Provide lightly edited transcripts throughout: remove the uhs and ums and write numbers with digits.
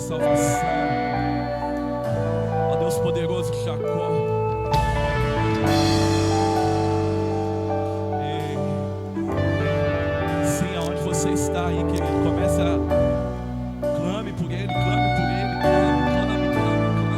salvação. Ó Deus poderoso de Jacó. Sim, aonde você está aí, querido, comece a clame por Ele, clame por Ele, clame, clame, clame, clame.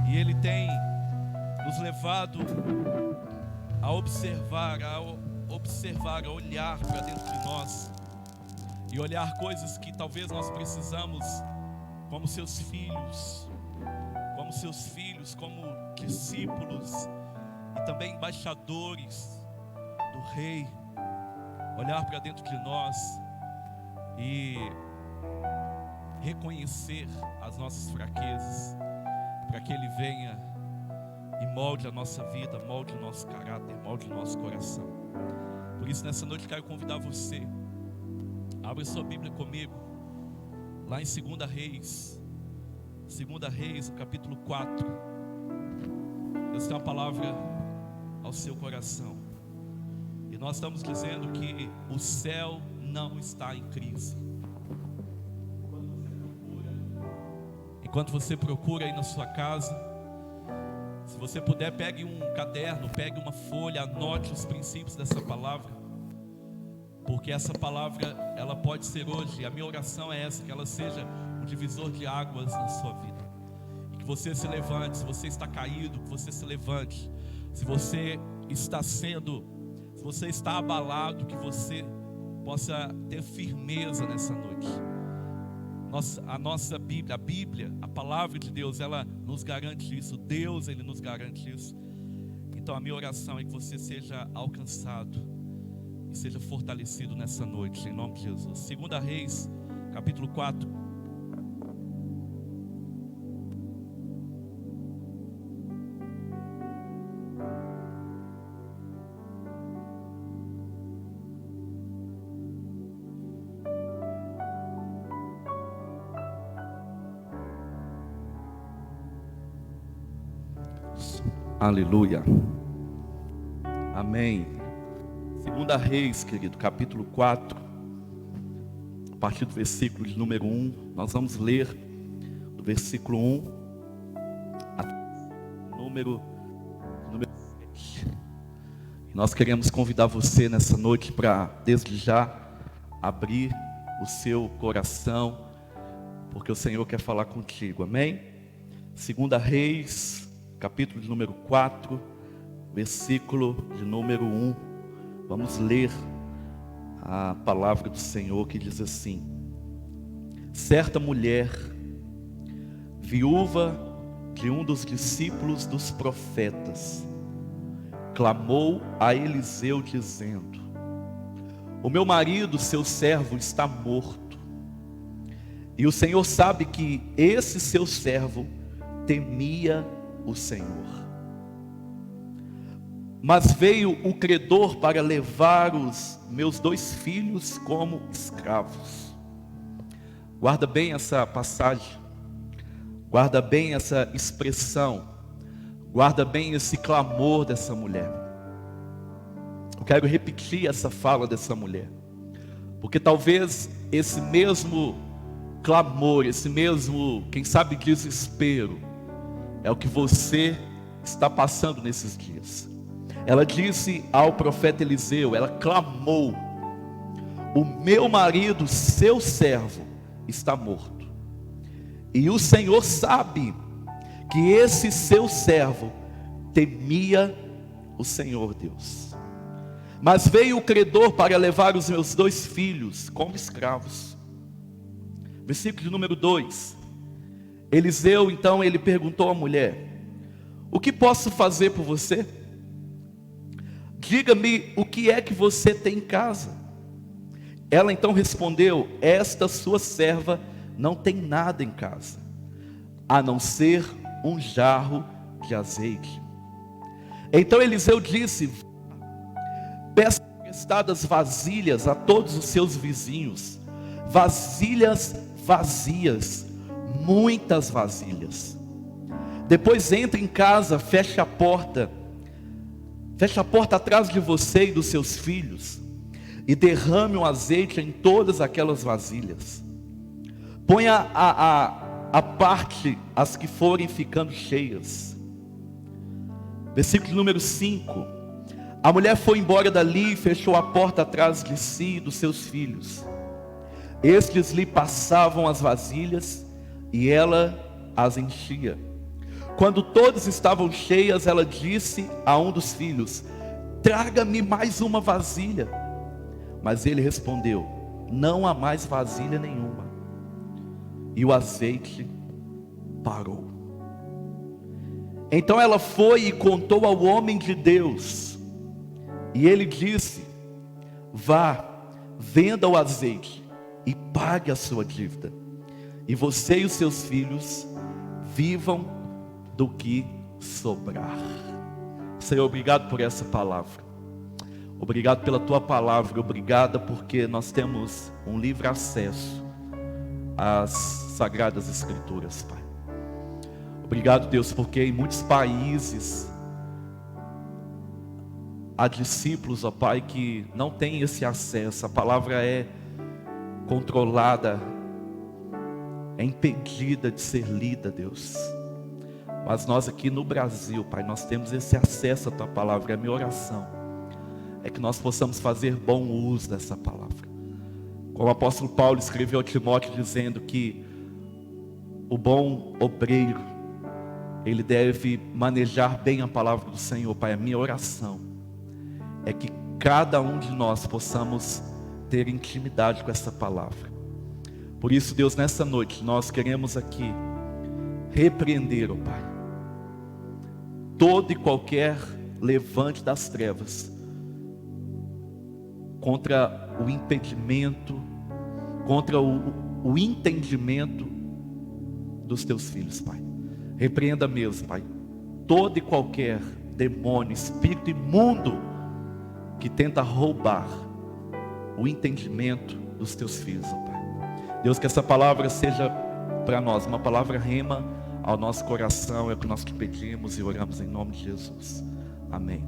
E Ele tem nos levado a observar, a olhar para dentro de nós e olhar coisas que talvez nós precisamos, como seus filhos, como discípulos e também embaixadores do Rei, olhar para dentro de nós e reconhecer as nossas fraquezas, para que Ele venha e molde a nossa vida, molde o nosso caráter, molde o nosso coração. Por isso, nessa noite, quero convidar você, abra sua Bíblia comigo, lá em 2 Reis, no capítulo 4. Deus tem uma palavra ao seu coração, e nós estamos dizendo que o céu não está em crise. Enquanto você procura aí na sua casa, se você puder, pegue um caderno, pegue uma folha, anote os princípios dessa palavra, porque essa palavra, ela pode ser hoje, a minha oração é essa, que ela seja um divisor de águas na sua vida, e que você se levante. Se você está caído, que você se levante. Se você está abalado, que você possa ter firmeza nessa noite. A nossa Bíblia, a palavra de Deus, ela nos garante isso. Deus, Ele nos garante isso. Então a minha oração é que você seja alcançado e seja fortalecido nessa noite, em nome de Jesus. 2 Reis, capítulo 4. Aleluia. Amém. 2 Reis, querido, capítulo 4, a partir do versículo de número 1, nós vamos ler do versículo 1 até o número 7. E nós queremos convidar você nessa noite para, desde já, abrir o seu coração, porque o Senhor quer falar contigo, amém? 2 Reis, capítulo de número 4, versículo de número 1. Vamos ler a palavra do Senhor, que diz assim: certa mulher, viúva de um dos discípulos dos profetas, clamou a Eliseu dizendo: o meu marido, seu servo, está morto, E o Senhor sabe que esse seu servo temia o Senhor. Mas veio o credor para levar os meus 2 filhos como escravos. Guarda bem essa passagem. Guarda bem essa expressão. Guarda bem esse clamor dessa mulher. Eu quero repetir essa fala dessa mulher. Porque talvez esse mesmo clamor, esse mesmo, quem sabe, desespero, é o que você está passando nesses dias. Ela disse ao profeta Eliseu, ela clamou: o meu marido, seu servo, está morto. E o Senhor sabe que esse seu servo temia o Senhor Deus. Mas veio o credor para levar os meus 2 filhos como escravos. Versículo de número 2. Eliseu, então, ele perguntou à mulher: o que posso fazer por você? Diga-me o que é que você tem em casa. Ela então respondeu: esta sua serva não tem nada em casa, a não ser um jarro de azeite. Então Eliseu disse: peça emprestadas vasilhas a todos os seus vizinhos, vasilhas vazias, muitas vasilhas. Depois entre em casa, feche a porta atrás de você e dos seus filhos, e derrame o azeite em todas aquelas vasilhas. Ponha a parte as que forem ficando cheias. Versículo número 5. A mulher foi embora dali e fechou a porta atrás de si e dos seus filhos. Estes lhe passavam as vasilhas e ela as enchia. Quando todas estavam cheias, ela disse a um dos filhos: traga-me mais uma vasilha. Mas ele respondeu: não há mais vasilha nenhuma. E o azeite parou. Então ela foi e contou ao homem de Deus. E ele disse: vá, venda o azeite e pague a sua dívida, e você e os seus filhos vivam do que sobrar. Senhor, obrigado por essa palavra. Obrigado pela tua palavra. Obrigado porque nós temos um livre acesso às Sagradas Escrituras, Pai. Obrigado, Deus, porque em muitos países há discípulos, ó Pai, que não têm esse acesso. A palavra é controlada, é impedida de ser lida, Deus. Mas nós aqui no Brasil, Pai, nós temos esse acesso à tua palavra. A minha oração é que nós possamos fazer bom uso dessa palavra. Como o apóstolo Paulo escreveu a Timóteo dizendo que o bom obreiro, ele deve manejar bem a palavra do Senhor. Pai, a minha oração é que cada um de nós possamos ter intimidade com essa palavra. Por isso, Deus, nessa noite nós queremos aqui repreender, ó Pai, todo e qualquer levante das trevas contra o impedimento, contra o entendimento dos teus filhos, Pai. Repreenda mesmo, Pai, todo e qualquer demônio, espírito imundo que tenta roubar o entendimento dos teus filhos, ó Pai. Deus, que essa palavra seja para nós uma palavra rema ao nosso coração. É o que nós te pedimos e oramos em nome de Jesus. Amém.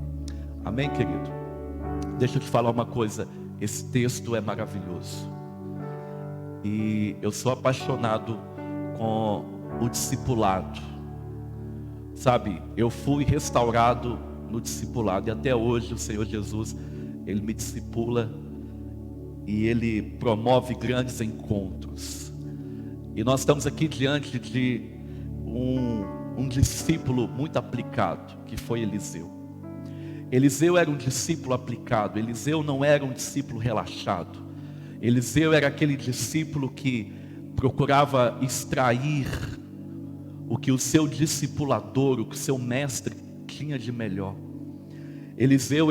Amém, querido. Deixa eu te falar uma coisa. Esse texto é maravilhoso. E eu sou apaixonado com o discipulado. Sabe, eu fui restaurado no discipulado. E até hoje o Senhor Jesus, Ele me discipula. E Ele promove grandes encontros. E nós estamos aqui diante de um discípulo muito aplicado, que foi Eliseu. Eliseu era um discípulo aplicado. Eliseu não era um discípulo relaxado. Eliseu era aquele discípulo que procurava extrair o que o seu discipulador, o que o seu mestre tinha de melhor. Eliseu,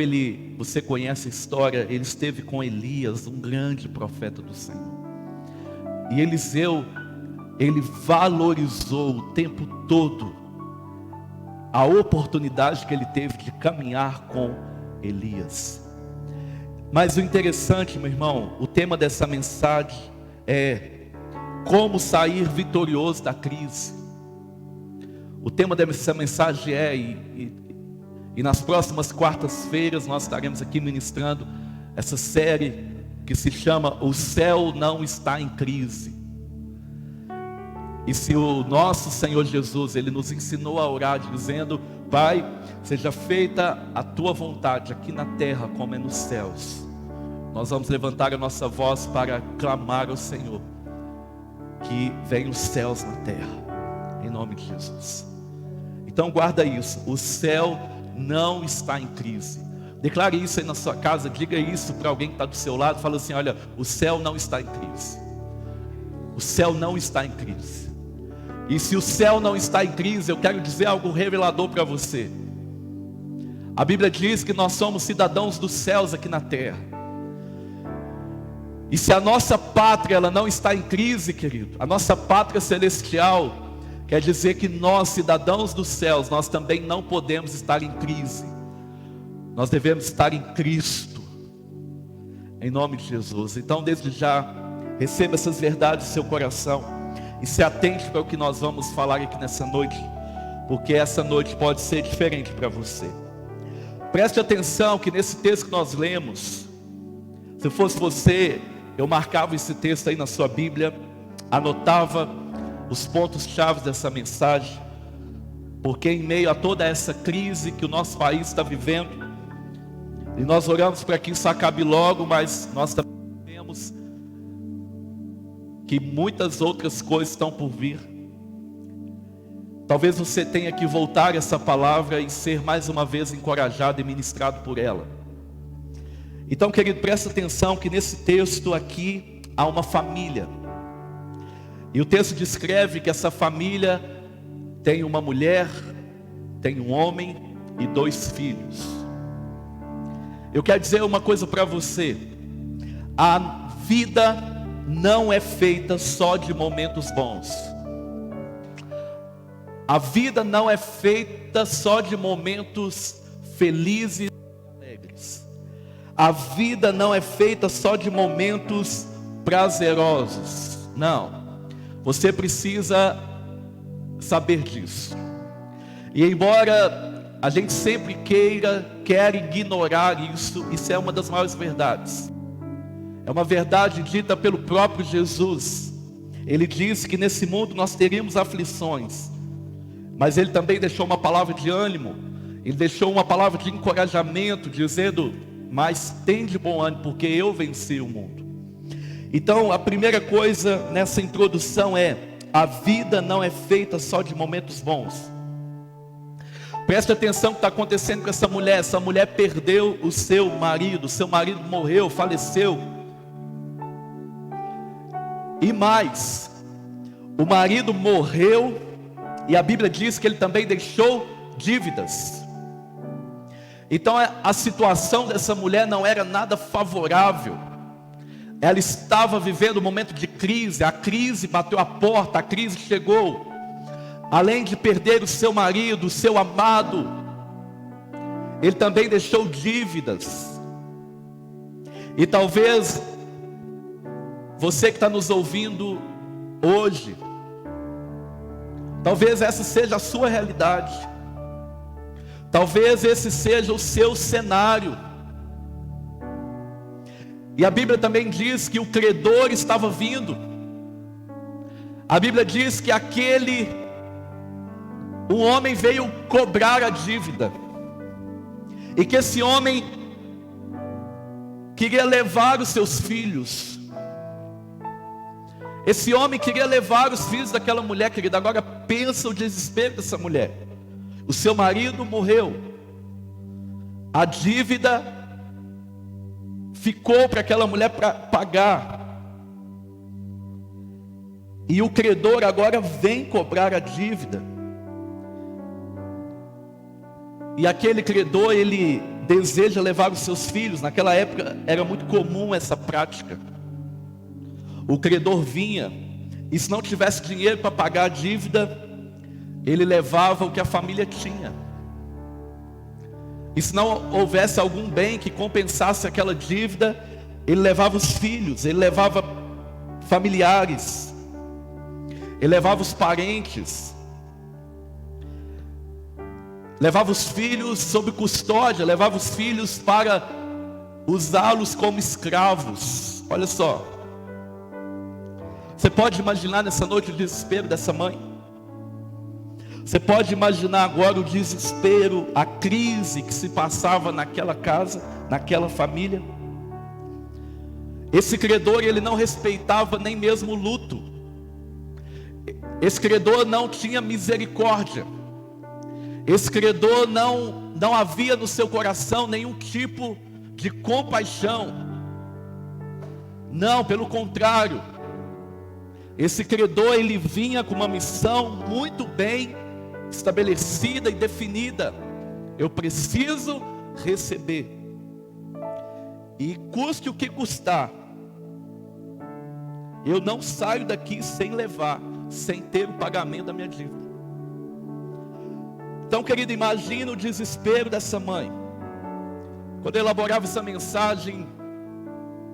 você conhece a história, ele esteve com Elias, um grande profeta do Senhor. E Eliseu, ele valorizou o tempo todo a oportunidade que ele teve de caminhar com Elias. Mas o interessante, meu irmão, o tema dessa mensagem é como sair vitorioso da crise. O tema dessa mensagem é, e nas próximas quartas-feiras nós estaremos aqui ministrando essa série que se chama O Céu Não Está em Crise. E se o nosso Senhor Jesus, Ele nos ensinou a orar dizendo: Pai, seja feita a Tua vontade aqui na terra como é nos céus. Nós vamos levantar a nossa voz para clamar ao Senhor que venha os céus na terra, em nome de Jesus. Então guarda isso, o céu não está em crise. Declare isso aí na sua casa, diga isso para alguém que está do seu lado, fala assim: olha, o céu não está em crise. O céu não está em crise. E se o céu não está em crise, eu quero dizer algo revelador para você. A Bíblia diz que nós somos cidadãos dos céus aqui na terra. E se a nossa pátria ela não está em crise, querido, a nossa pátria celestial, quer dizer que nós, cidadãos dos céus, nós também não podemos estar em crise. Nós devemos estar em Cristo, em nome de Jesus. Então desde já, receba essas verdades no seu coração e se atente para o que nós vamos falar aqui nessa noite, porque essa noite pode ser diferente para você. Preste atenção que nesse texto que nós lemos, se fosse você, eu marcava esse texto aí na sua Bíblia, anotava os pontos-chave dessa mensagem, porque em meio a toda essa crise que o nosso país está vivendo, e nós oramos para que isso acabe logo, mas nós também vemos que muitas outras coisas estão por vir. Talvez você tenha que voltar essa palavra e ser mais uma vez encorajado e ministrado por ela. Então, querido, presta atenção que nesse texto aqui há uma família. E o texto descreve que essa família tem uma mulher, tem um homem e 2 filhos. Eu quero dizer uma coisa para você: a vida não é feita só de momentos bons. A vida não é feita só de momentos felizes e alegres. A vida não é feita só de momentos prazerosos. Não. Você precisa saber disso. E embora a gente sempre quer ignorar isso é uma das maiores verdades. É uma verdade dita pelo próprio Jesus. Ele disse que nesse mundo nós teríamos aflições, mas Ele também deixou uma palavra de ânimo. Ele deixou uma palavra de encorajamento, dizendo: mas tem de bom ânimo, porque eu venci o mundo. Então a primeira coisa nessa introdução é: a vida não é feita só de momentos bons. Preste atenção no que está acontecendo com essa mulher. Essa mulher perdeu o seu marido morreu, faleceu. E mais, o marido morreu, e a Bíblia diz que ele também deixou dívidas. Então a situação dessa mulher não era nada favorável. Ela estava vivendo um momento de crise. A crise bateu a porta, a crise chegou. Além de perder o seu marido, o seu amado, ele também deixou dívidas. E talvez você que está nos ouvindo hoje, talvez essa seja a sua realidade. Talvez esse seja o seu cenário. E a Bíblia também diz que o credor estava vindo. A Bíblia diz que um homem veio cobrar a dívida, e que esse homem queria levar os seus filhos. Esse homem queria levar os filhos daquela mulher, querida. Agora pensa o desespero dessa mulher. O seu marido morreu, a dívida ficou para aquela mulher para pagar, e o credor agora vem cobrar a dívida. E aquele credor, ele deseja levar os seus filhos. Naquela época era muito comum essa prática. O credor vinha E se não tivesse dinheiro para pagar a dívida, ele levava o que a família tinha. E se não houvesse algum bem que compensasse aquela dívida, ele levava os filhos, ele levava familiares, ele levava os parentes, levava os filhos sob custódia, levava os filhos para usá-los como escravos. Olha só, você pode imaginar nessa noite o desespero dessa mãe? Você pode imaginar agora o desespero, a crise que se passava naquela casa, naquela família? Esse credor, ele não respeitava nem mesmo o luto. Esse credor não tinha misericórdia. Esse credor não havia no seu coração nenhum tipo de compaixão. Não, pelo contrário. Esse credor, ele vinha com uma missão muito bem estabelecida e definida. Eu preciso receber, e custe o que custar, eu não saio daqui sem levar, sem ter o pagamento da minha dívida. Então, querido, imagina o desespero dessa mãe. Quando eu elaborava essa mensagem,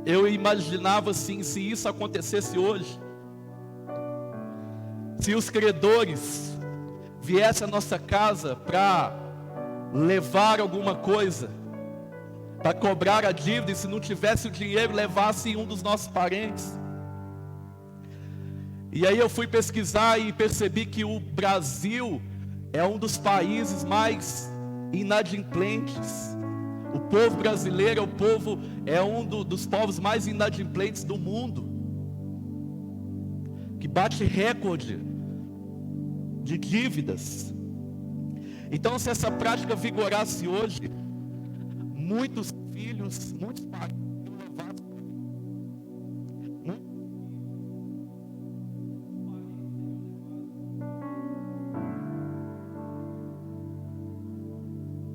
eu imaginava assim: se isso acontecesse hoje, se os credores viesse à nossa casa para levar alguma coisa, para cobrar a dívida, e se não tivesse o dinheiro, levasse um dos nossos parentes. E aí eu fui pesquisar e percebi que o Brasil é um dos países mais inadimplentes. O povo brasileiro é um dos povos mais inadimplentes do mundo, que bate recorde de dívidas. Então, se essa prática vigorasse hoje, muitos filhos, muitos pais iam levar.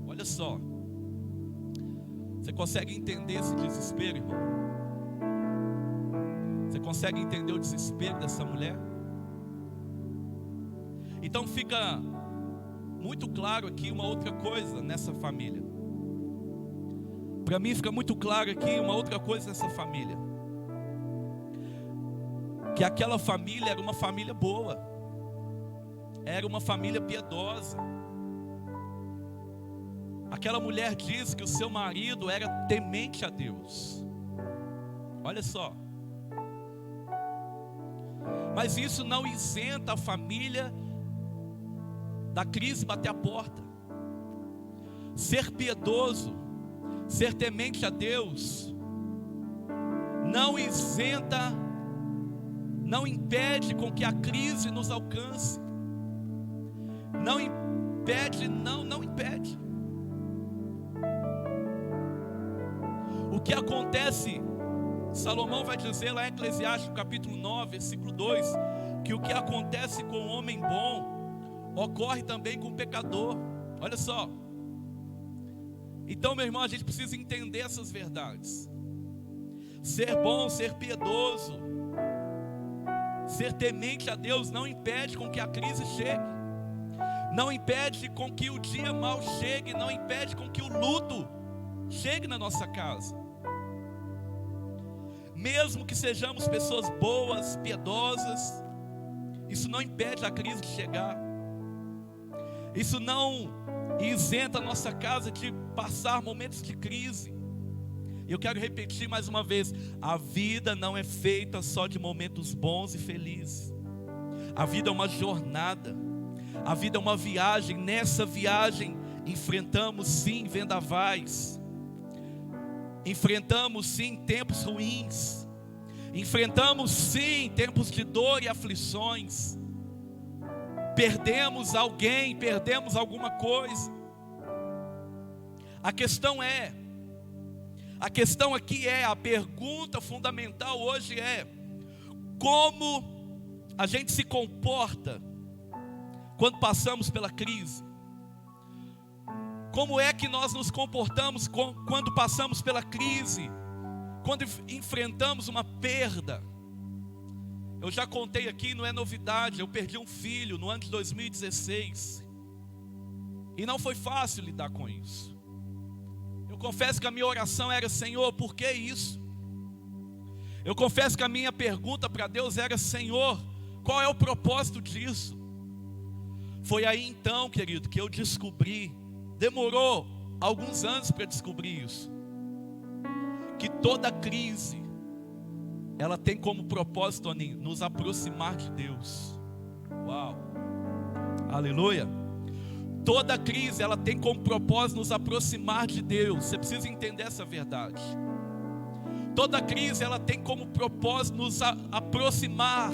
Olha só, você consegue entender esse desespero, irmão? Você consegue entender o desespero dessa mulher? Então fica muito claro aqui uma outra coisa nessa família. Para mim fica muito claro aqui uma outra coisa nessa família. Que aquela família era uma família boa. Era uma família piedosa. Aquela mulher diz que o seu marido era temente a Deus. Olha só. Mas isso não isenta a família da crise bater a porta. Ser piedoso, ser temente a Deus, não isenta, não impede com que a crise nos alcance. Não impede, não impede. O que acontece, Salomão vai dizer lá em Eclesiastes capítulo 9, versículo 2, que o que acontece com o homem bom ocorre também com o pecador. Olha só. Então, meu irmão, a gente precisa entender essas verdades. Ser bom, ser piedoso, ser temente a Deus não impede com que a crise chegue, não impede com que o dia mau chegue, não impede com que o luto chegue na nossa casa. Mesmo que sejamos pessoas boas, piedosas, isso não impede a crise de chegar. Isso não isenta a nossa casa de passar momentos de crise. Eu quero repetir mais uma vez: a vida não é feita só de momentos bons e felizes. A vida é uma jornada. A vida é uma viagem. Nessa viagem enfrentamos sim vendavais. Enfrentamos sim tempos ruins. Enfrentamos sim tempos de dor e aflições. Perdemos alguém, perdemos alguma coisa. A questão aqui é, a pergunta fundamental hoje é: como a gente se comporta quando passamos pela crise? Como é que nós nos comportamos quando passamos pela crise? Quando enfrentamos uma perda? Eu já contei aqui, não é novidade, eu perdi um filho no ano de 2016. E não foi fácil lidar com isso. Eu confesso que a minha oração era: Senhor, por que isso? Eu confesso que a minha pergunta para Deus era: Senhor, qual é o propósito disso? Foi aí então, querido, que eu descobri, demorou alguns anos para descobrir isso, que toda crise, ela tem como propósito, Toninho, nos aproximar de Deus. Uau, aleluia. Toda crise, ela tem como propósito nos aproximar de Deus. Você precisa entender essa verdade. Toda crise, ela tem como propósito nos aproximar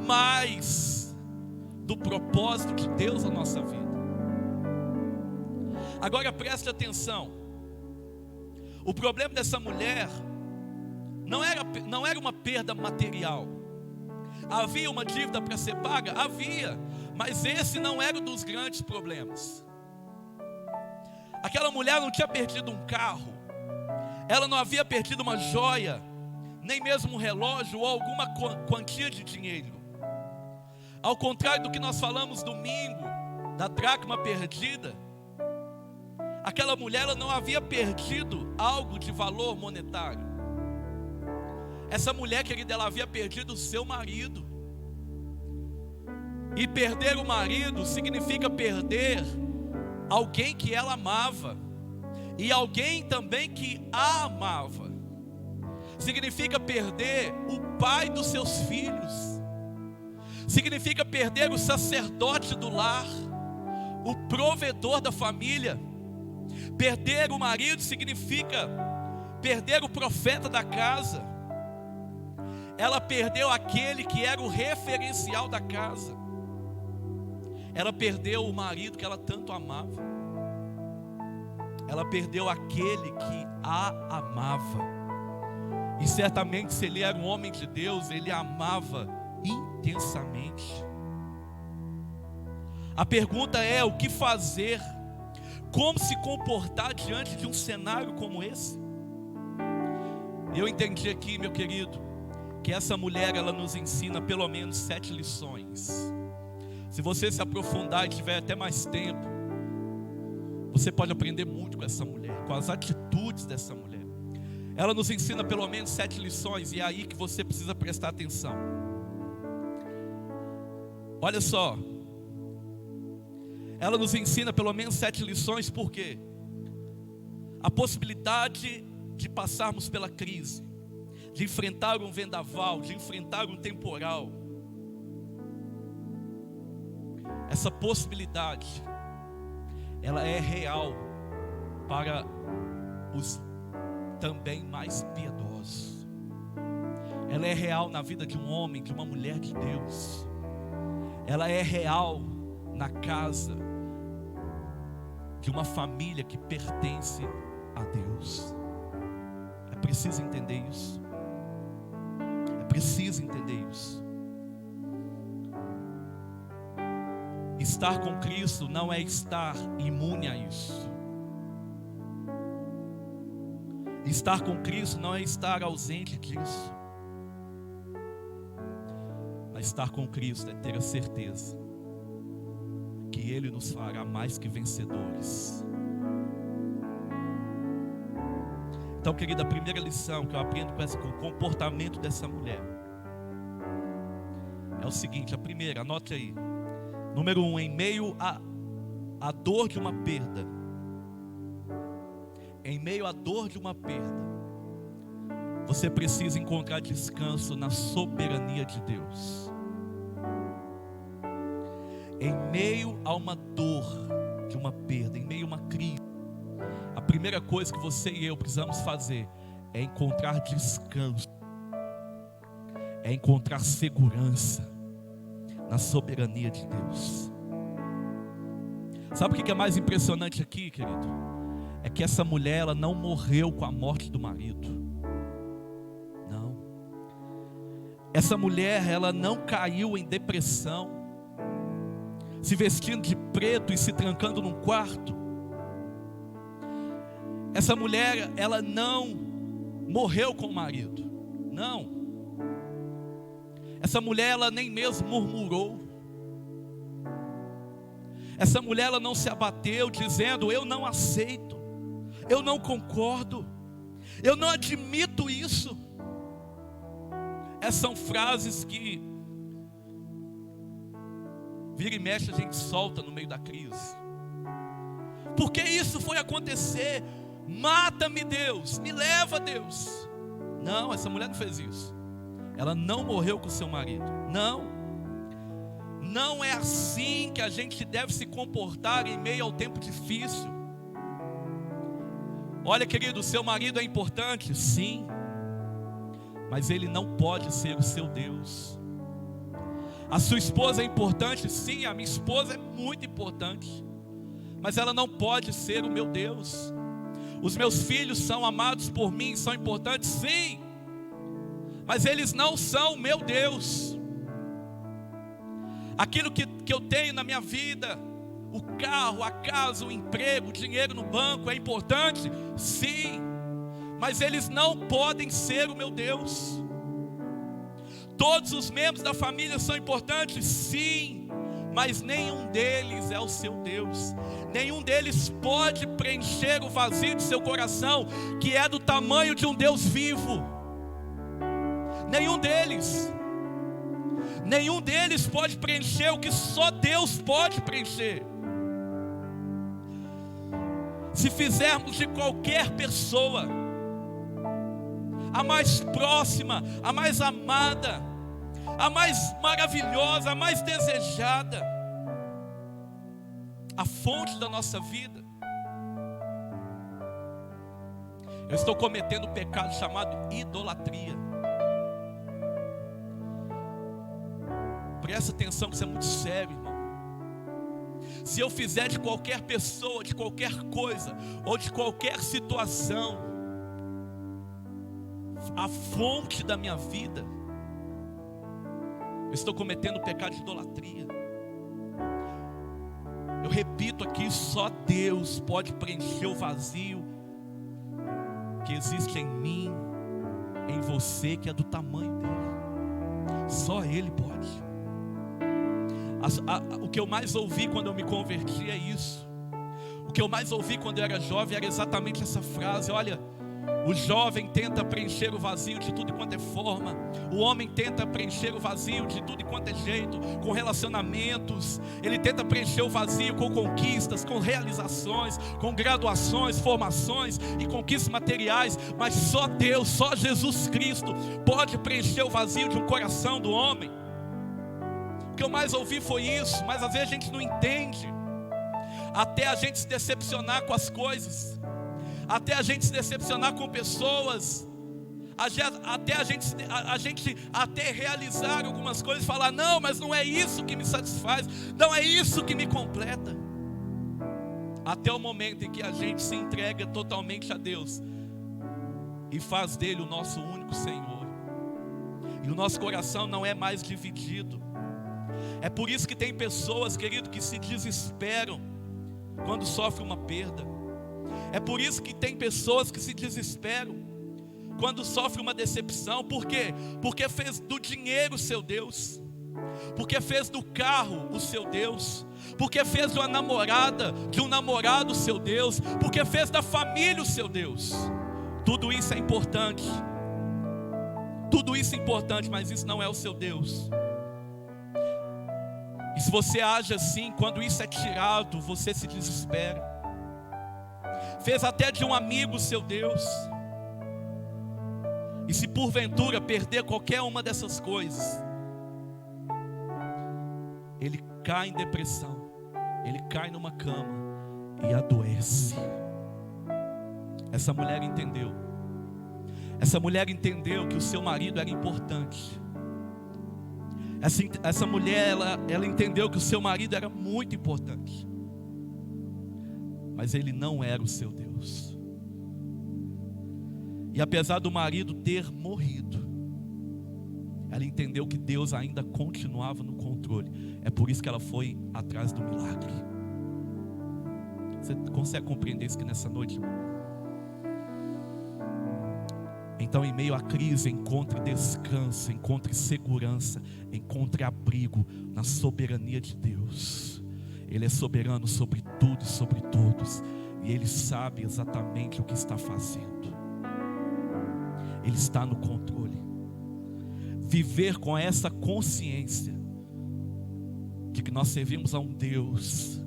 mais do propósito de Deus na nossa vida. Agora preste atenção. O problema dessa mulher não era uma perda material. Havia uma dívida para ser paga? Havia. Mas esse não era um dos grandes problemas. Aquela mulher não tinha perdido um carro. Ela não havia perdido uma joia, nem mesmo um relógio ou alguma quantia de dinheiro. Ao contrário do que nós falamos domingo, da dracma perdida, aquela mulher, ela não havia perdido algo de valor monetário. Essa mulher, querida, ela havia perdido o seu marido. E perder o marido significa perder alguém que ela amava, e alguém também que a amava. Significa perder o pai dos seus filhos. Significa perder o sacerdote do lar, o provedor da família. Perder o marido significa perder o profeta da casa. Ela perdeu aquele que era o referencial da casa. Ela perdeu o marido que ela tanto amava. Ela perdeu aquele que a amava. E certamente, se ele era um homem de Deus, ele a amava intensamente. A pergunta é: o que fazer? Como se comportar diante de um cenário como esse? Eu entendi aqui, meu querido, que essa mulher, ela nos ensina pelo menos 7 lições. Se você se aprofundar e tiver até mais tempo, você pode aprender muito com essa mulher, com as atitudes dessa mulher. Ela nos ensina pelo menos 7 lições, e é aí que você precisa prestar atenção. Olha só, ela nos ensina pelo menos 7 lições, porque a possibilidade de passarmos pela crise, de enfrentar um vendaval, de enfrentar um temporal, essa possibilidade, ela é real para os também mais piedosos. Ela é real na vida de um homem, de uma mulher de Deus. Ela é real na casa de uma família que pertence a Deus. É preciso entender isso. É preciso entender isso. Estar com Cristo não é estar imune a isso. Estar com Cristo não é estar ausente disso. Mas estar com Cristo é ter a certeza que Ele nos fará mais que vencedores. Então, querida, a primeira lição que eu aprendo com o comportamento dessa mulher é o seguinte: a primeira, anote aí. Número 1, em meio à dor de uma perda, em meio à dor de uma perda, você precisa encontrar descanso na soberania de Deus. Em meio a uma dor de uma perda, em meio a uma crise, a primeira coisa que você e eu precisamos fazer é encontrar descanso, é encontrar segurança na soberania de Deus. Sabe o que é mais impressionante aqui, querido? É que essa mulher, ela não morreu com a morte do marido. Não. Essa mulher, ela não caiu em depressão, se vestindo de preto e se trancando num quarto. Essa mulher, ela não morreu com o marido. Não. Essa mulher, ela nem mesmo murmurou. Essa mulher, ela não se abateu dizendo: eu não aceito, eu não concordo, eu não admito isso. Essas são frases que vira e mexe a gente solta no meio da crise. Porque isso foi acontecer. Mata-me, Deus, me leva, Deus. Não, essa mulher não fez isso. Ela não morreu com seu marido. Não é assim que a gente deve se comportar em meio ao tempo difícil. Olha, querido, o seu marido é importante, sim, mas ele não pode ser o seu Deus. A sua esposa é importante, sim, a minha esposa é muito importante, mas ela não pode ser o meu Deus. Os meus filhos são amados por mim, são importantes, sim, mas eles não são o meu Deus. Aquilo que eu tenho na minha vida, o carro, a casa, o emprego, o dinheiro no banco é importante? Sim, mas eles não podem ser o meu Deus. Todos os membros da família são importantes? Sim, mas nenhum deles é o seu Deus. Nenhum deles pode preencher o vazio de seu coração, que é do tamanho de um Deus vivo. Nenhum deles pode preencher o que só Deus pode preencher. Se fizermos de qualquer pessoa, a mais próxima, a mais amada, a mais maravilhosa, a mais desejada, a fonte da nossa vida, eu estou cometendo um pecado chamado idolatria. Presta atenção que isso é muito sério, irmão. Se eu fizer de qualquer pessoa, de qualquer coisa, ou de qualquer situação, a fonte da minha vida, eu estou cometendo o pecado de idolatria. Eu repito aqui, só Deus pode preencher o vazio que existe em mim, em você, que é do tamanho dele. Só Ele pode. O que eu mais ouvi quando eu me converti é isso. O que eu mais ouvi quando eu era jovem era exatamente essa frase: olha, o jovem tenta preencher o vazio de tudo quanto é forma. O homem tenta preencher o vazio de tudo quanto é jeito, com relacionamentos. Ele tenta preencher o vazio com conquistas, com realizações, com graduações, formações e conquistas materiais. Mas só Deus, só Jesus Cristo pode preencher o vazio de um coração do homem. O que eu mais ouvi foi isso, mas às vezes a gente não entende. Até a gente se decepcionar com as coisas, até a gente se decepcionar com pessoas, até a gente até realizar algumas coisas e falar: não, mas não é isso que me satisfaz, não é isso que me completa. Até o momento em que a gente se entrega totalmente a Deus e faz dele o nosso único Senhor, e o nosso coração não é mais dividido. É por isso que tem pessoas, querido, que se desesperam quando sofrem uma perda. É por isso que tem pessoas que se desesperam quando sofrem uma decepção. Por quê? Porque fez do dinheiro o seu Deus, porque fez do carro o seu Deus, porque fez de uma namorada, de um namorado o seu Deus, porque fez da família o seu Deus. Tudo isso é importante, mas isso não é o seu Deus. E se você age assim, quando isso é tirado, você se desespera. Fez até de um amigo seu Deus. E se porventura perder qualquer uma dessas coisas, ele cai em depressão, ele cai numa cama e adoece. Essa mulher entendeu. Essa mulher entendeu que o seu marido era importante. Essa mulher, ela entendeu que o seu marido era muito importante, mas ele não era o seu Deus. E apesar do marido ter morrido, ela entendeu que Deus ainda continuava no controle. É por isso que ela foi atrás do milagre. Você consegue compreender isso aqui nessa noite? Então, em meio à crise, encontre descanso, encontre segurança, encontre abrigo na soberania de Deus. Ele é soberano sobre tudo e sobre todos, e Ele sabe exatamente o que está fazendo. Ele está no controle. Viver com essa consciência de que nós servimos a um Deus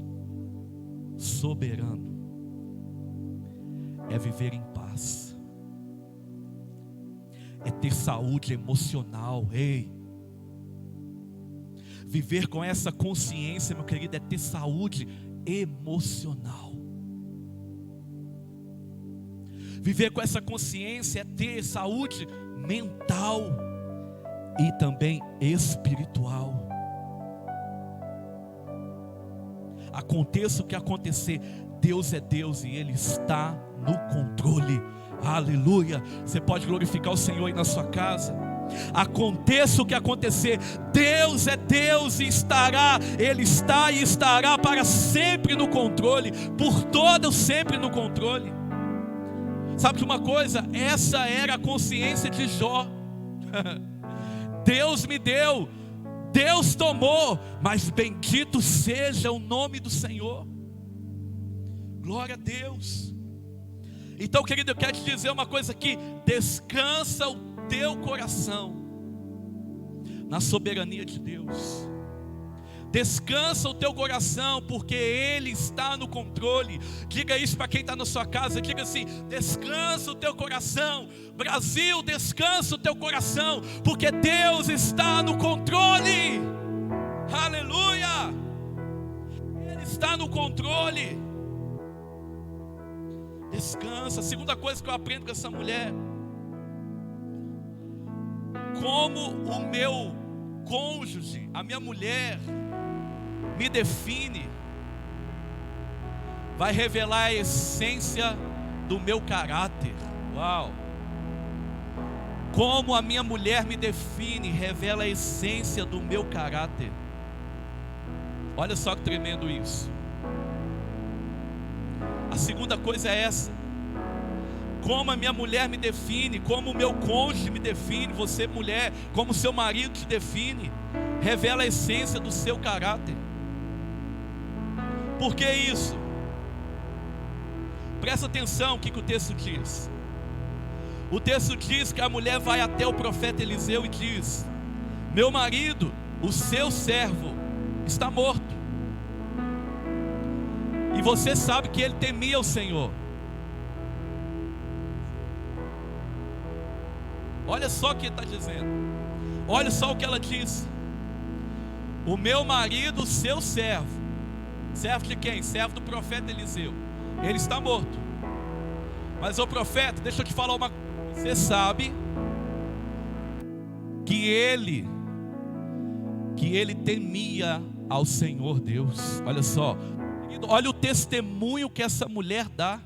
soberano é viver em paz, é ter saúde emocional. Ei, viver com essa consciência, meu querido, é ter saúde emocional. Viver com essa consciência é ter saúde mental e também espiritual. Aconteça o que acontecer, Deus é Deus e Ele está no controle. Aleluia. Você pode glorificar o Senhor aí na sua casa. Aconteça o que acontecer, Deus é Deus e Ele está e estará para sempre no controle, por todo sempre no controle. Sabe de uma coisa? Essa era a consciência de Jó. Deus me deu, Deus tomou, mas bendito seja o nome do Senhor. Glória a Deus. Então, querido, eu quero te dizer uma coisa aqui: descansa o teu coração na soberania de Deus. Descansa o teu coração, porque Ele está no controle. Diga isso para quem está na sua casa. Diga assim: descansa o teu coração. Brasil, descansa o teu coração, porque Deus está no controle. Aleluia. Ele está no controle. Descansa. A segunda coisa que eu aprendo com essa mulher: como o meu cônjuge, a minha mulher, me define, vai revelar a essência do meu caráter. Uau! Como a minha mulher me define, revela a essência do meu caráter. Olha só que tremendo isso. A segunda coisa é essa: como a minha mulher me define, como o meu cônjuge me define, você mulher, como o seu marido te define, revela a essência do seu caráter. Por que isso? Presta atenção o que o texto diz. O texto diz que a mulher vai até o profeta Eliseu e diz: meu marido, o seu servo, está morto. E você sabe que ele temia o Senhor. Olha só o que ele está dizendo. Olha só o que ela diz: o meu marido, o seu servo. Servo de quem? Servo do profeta Eliseu. Ele está morto. Mas o profeta, deixa eu te falar uma coisa. Você sabe que ele temia ao Senhor Deus. Olha só, olha o testemunho que essa mulher dá.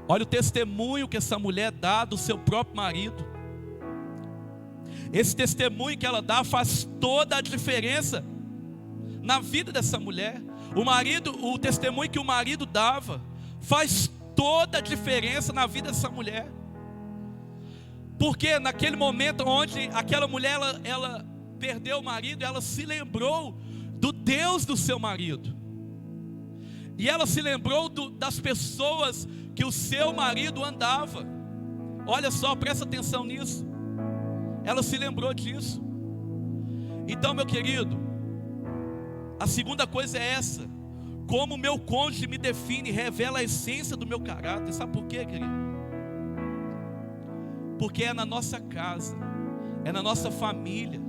Olha o testemunho que essa mulher dá do seu próprio marido. Esse testemunho que ela dá faz toda a diferença na vida dessa mulher. O testemunho que o marido dava faz toda a diferença na vida dessa mulher. Porque naquele momento onde aquela mulher ela perdeu o marido, ela se lembrou do Deus do seu marido. E ela se lembrou das pessoas que o seu marido andava. Olha só, presta atenção nisso. Ela se lembrou disso. Então, meu querido, a segunda coisa é essa: como o meu cônjuge me define, revela a essência do meu caráter. Sabe por quê, querido? Porque é na nossa casa, é na nossa família,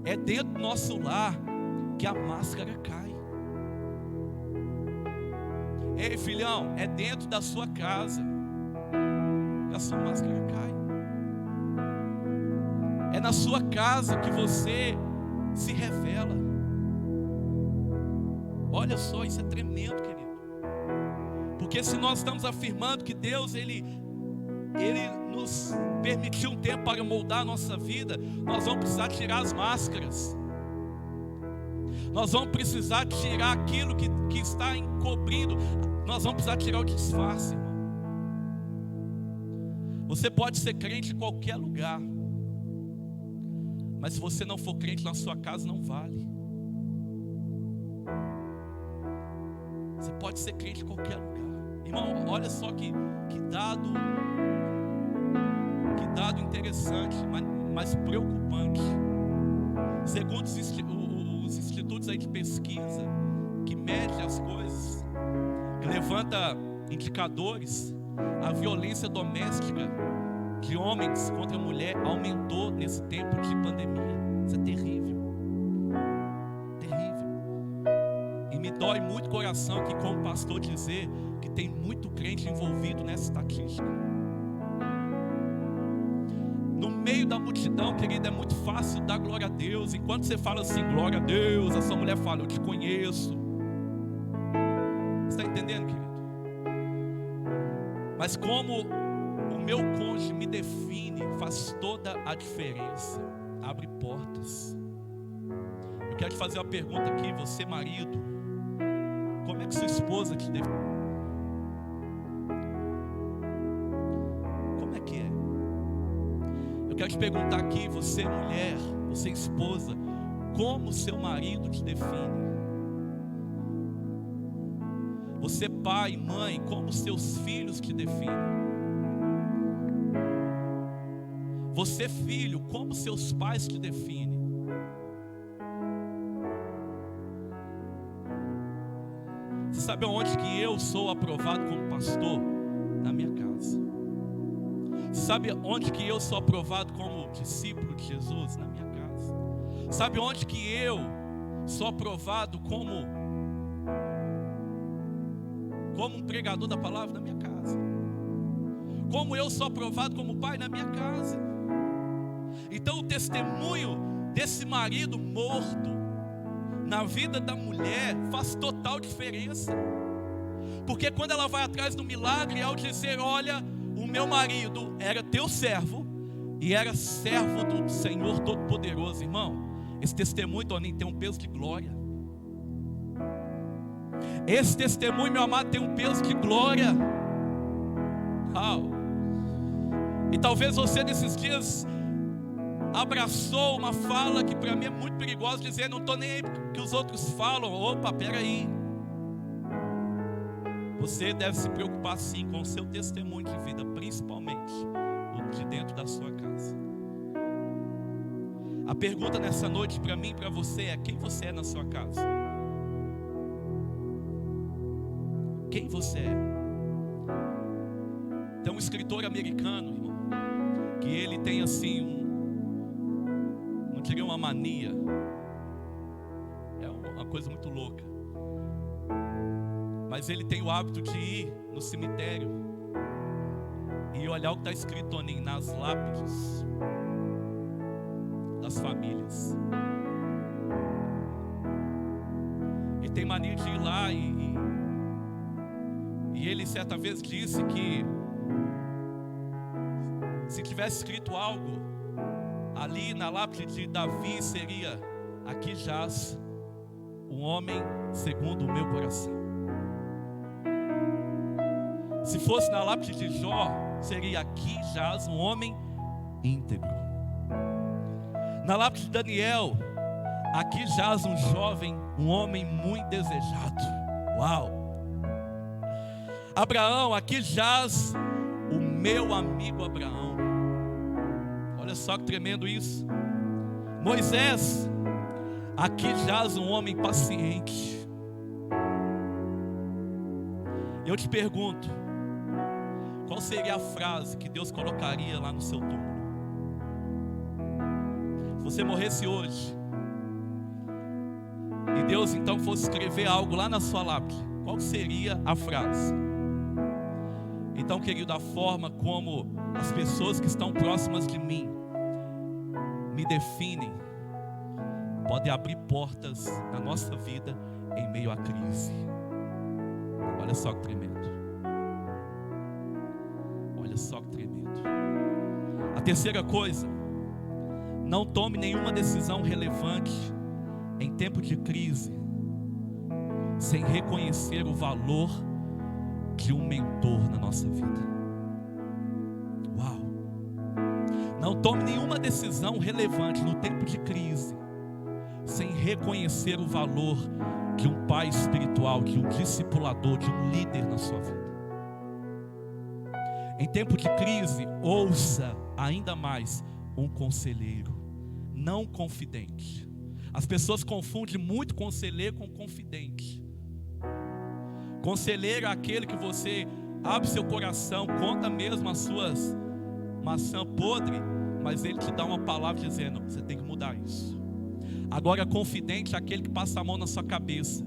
é dentro do nosso lar que a máscara cai. Ei, filhão, é dentro da sua casa que a sua máscara cai. É na sua casa que você se revela. Olha só, isso é tremendo, querido. Porque se nós estamos afirmando que Deus, Ele nos permitiu um tempo para moldar a nossa vida, nós vamos precisar tirar as máscaras. Nós vamos precisar tirar aquilo que está encobrindo. Nós vamos precisar tirar o disfarce, irmão. Você pode ser crente em qualquer lugar, mas se você não for crente na sua casa, não vale. Você pode ser crente em qualquer lugar. Irmão, olha só que dado interessante, mas preocupante. Segundo os institutos aí de pesquisa, que mede as coisas, que levanta indicadores, a violência doméstica de homens contra mulher aumentou nesse tempo de pandemia. Isso é terrível. Terrível. E me dói muito o coração aqui, como pastor, dizer que tem muito crente envolvido nessa estatística. No meio da multidão, querido, é muito fácil dar glória a Deus. Enquanto você fala assim, glória a Deus, a sua mulher fala, eu te conheço. Você está entendendo, querido? Mas como o meu cônjuge me define, faz toda a diferença. Abre portas. Eu quero te fazer uma pergunta aqui, você marido, como é que sua esposa te define? Como é que é? Eu quero te perguntar aqui, você mulher, você esposa, como seu marido te define? Você pai e mãe, como seus filhos te definem? Você filho, como seus pais te definem? Você sabe onde que eu sou aprovado como pastor? Na minha casa. Você sabe onde que eu sou aprovado como discípulo de Jesus? Na minha casa. Sabe onde que eu sou aprovado como um pregador da palavra? Na minha casa. Como eu sou aprovado como pai? Na minha casa. Então o testemunho desse marido morto na vida da mulher faz total diferença. Porque quando ela vai atrás do milagre, ao dizer, olha, o meu marido era teu servo e era servo do Senhor Todo-Poderoso, irmão, esse testemunho, Toninho, tem um peso de glória. Esse testemunho, meu amado, tem um peso de glória. E talvez você nesses dias abraçou uma fala que para mim é muito perigosa, dizer, não estou nem aí que os outros falam. Opa, peraí. Você deve se preocupar sim com o seu testemunho de vida, principalmente o de dentro da sua casa. A pergunta nessa noite para mim e para você é: quem você é na sua casa? Quem você é? Tem um escritor americano, irmão, que ele tem assim não diria uma mania, é uma coisa muito louca, mas ele tem o hábito de ir no cemitério e olhar o que está escrito, Toninho, nas lápides das famílias. Ele tem mania de ir lá e ele certa vez disse que se tivesse escrito algo ali na lápide de Davi, seria: aqui jaz um homem segundo o meu coração. Se fosse na lápide de Jó, seria: aqui jaz um homem íntegro. Na lápide de Daniel, aqui jaz um jovem, um homem muito desejado. Uau! Abraão, aqui jaz o meu amigo Abraão. Olha só que tremendo isso. Moisés, aqui jaz um homem paciente. Eu te pergunto, qual seria a frase que Deus colocaria lá no seu túmulo? Se você morresse hoje e Deus então fosse escrever algo lá na sua lápide, qual seria a frase? Então, querido, a forma como as pessoas que estão próximas de mim me definem pode abrir portas na nossa vida em meio à crise. Olha só que tremendo. Olha só que tremendo. A terceira coisa: não tome nenhuma decisão relevante em tempo de crise sem reconhecer o valor de um mentor na nossa vida. Uau! tome nenhuma decisão relevante no tempo de crise sem reconhecer o valor de um pai espiritual, de um discipulador, de um líder na sua vida. Em tempo de crise, ouça ainda mais um conselheiro, não confidente. As pessoas confundem muito conselheiro com confidente. Conselheiro é aquele que você abre seu coração, conta mesmo as suas maçã podre, mas ele te dá uma palavra dizendo: você tem que mudar isso. Agora, confidente é aquele que passa a mão na sua cabeça.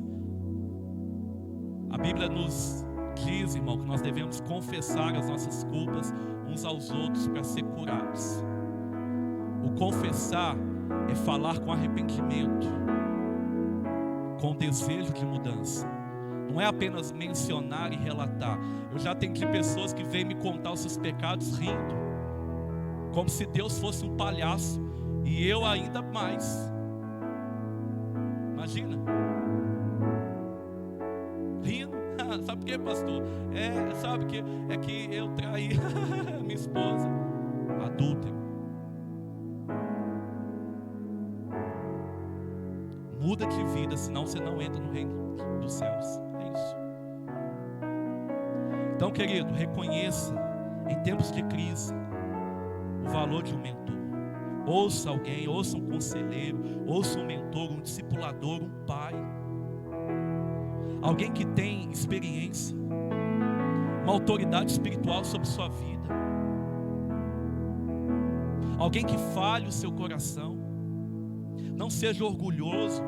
A Bíblia nos diz, irmão, que nós devemos confessar as nossas culpas uns aos outros para ser curados. O confessar é falar com arrependimento, com desejo de mudança. Não é apenas mencionar e relatar. Eu já atendi pessoas que vêm me contar os seus pecados rindo, como se Deus fosse um palhaço, e eu ainda mais. Imagina, rindo. Sabe por quê, pastor? Sabe que é que eu traí minha esposa, adúltero. Muda de vida, senão você não entra no reino dos céus. É isso. Então, querido, reconheça em tempos de crise o valor de um mentor. Ouça alguém, ouça um conselheiro, ouça um mentor, um discipulador, um pai. Alguém que tem experiência, uma autoridade espiritual sobre sua vida. Alguém que fale o seu coração. Não seja orgulhoso,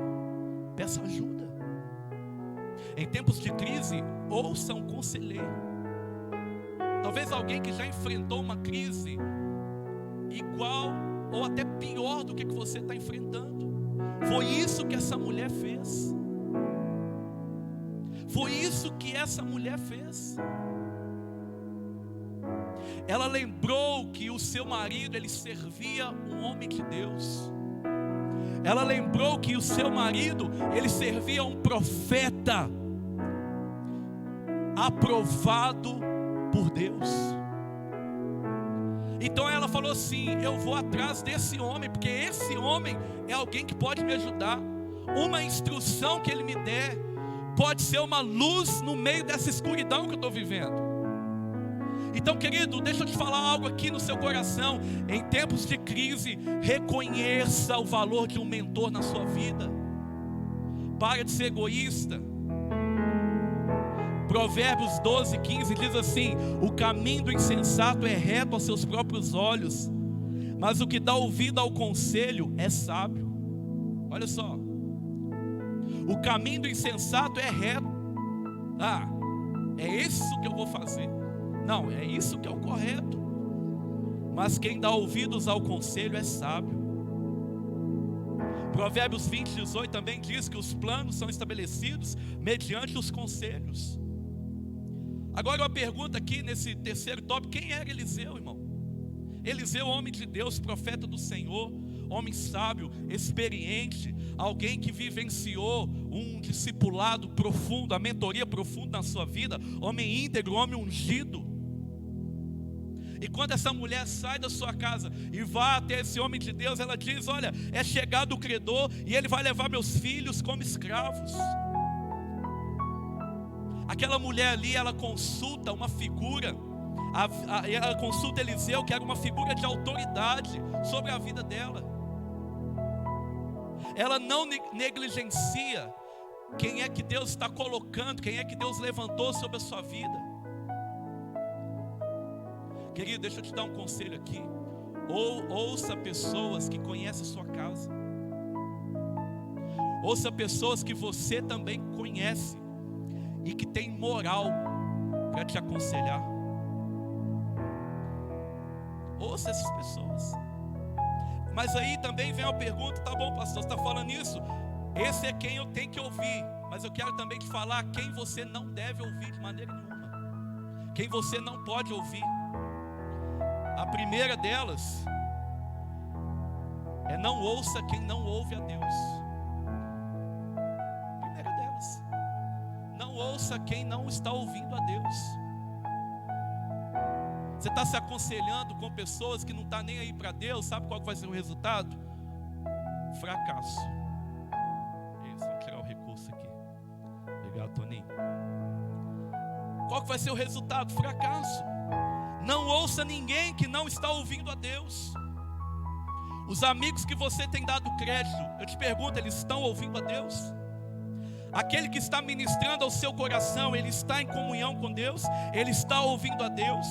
peça ajuda. Em tempos de crise, ouça um conselheiro. Talvez alguém que já enfrentou uma crise igual ou até pior do que você está enfrentando. Foi isso que essa mulher fez. Foi isso que essa mulher fez. Ela lembrou que o seu marido, ele servia um homem de Deus. Ela lembrou que o seu marido, ele servia um profeta aprovado por Deus. Então ela falou assim: eu vou atrás desse homem, porque esse homem é alguém que pode me ajudar. Uma instrução que ele me der pode ser uma luz no meio dessa escuridão que eu estou vivendo. Então, querido, deixa eu te falar algo aqui no seu coração. Em tempos de crise, reconheça o valor de um mentor na sua vida. Para de ser egoísta. Provérbios 12:15 diz assim: o caminho do insensato é reto aos seus próprios olhos, mas o que dá ouvido ao conselho é sábio. Olha só, o caminho do insensato é reto. É isso que eu vou fazer. Não, é isso que é o correto. Mas quem dá ouvidos ao conselho é sábio. Provérbios 20:18 também diz que os planos são estabelecidos mediante os conselhos. Agora uma pergunta aqui nesse terceiro tópico: quem era Eliseu, irmão? Eliseu, homem de Deus, profeta do Senhor, homem sábio, experiente, alguém que vivenciou um discipulado profundo, a mentoria profunda na sua vida, homem íntegro, homem ungido. E quando essa mulher sai da sua casa e vai até esse homem de Deus, ela diz: olha, é chegado o credor e ele vai levar meus filhos como escravos. Aquela mulher ali, ela consulta uma figura, ela consulta Eliseu, que era uma figura de autoridade sobre a vida dela. Ela não negligencia quem é que Deus está colocando, quem é que Deus levantou sobre a sua vida. Querido, deixa eu te dar um conselho aqui. Ouça pessoas que conhecem a sua casa. Ouça pessoas que você também conhece e que tem moral para te aconselhar. Ouça essas pessoas. Mas aí também vem a pergunta: tá bom, pastor, você está falando isso? Esse é quem eu tenho que ouvir. Mas eu quero também te falar quem você não deve ouvir de maneira nenhuma. Quem você não pode ouvir. A primeira delas é: não ouça quem não ouve a Deus. A primeira delas: não ouça quem não está ouvindo a Deus. Você está se aconselhando com pessoas que não estão nem aí para Deus. Sabe qual vai ser o resultado? Fracasso. Isso, vamos tirar o recurso aqui. Obrigado, Toninho. Qual que vai ser o resultado? Fracasso. Não ouça ninguém que não está ouvindo a Deus. Os amigos que você tem dado crédito, eu te pergunto, eles estão ouvindo a Deus? Aquele que está ministrando ao seu coração, ele está em comunhão com Deus? Ele está ouvindo a Deus?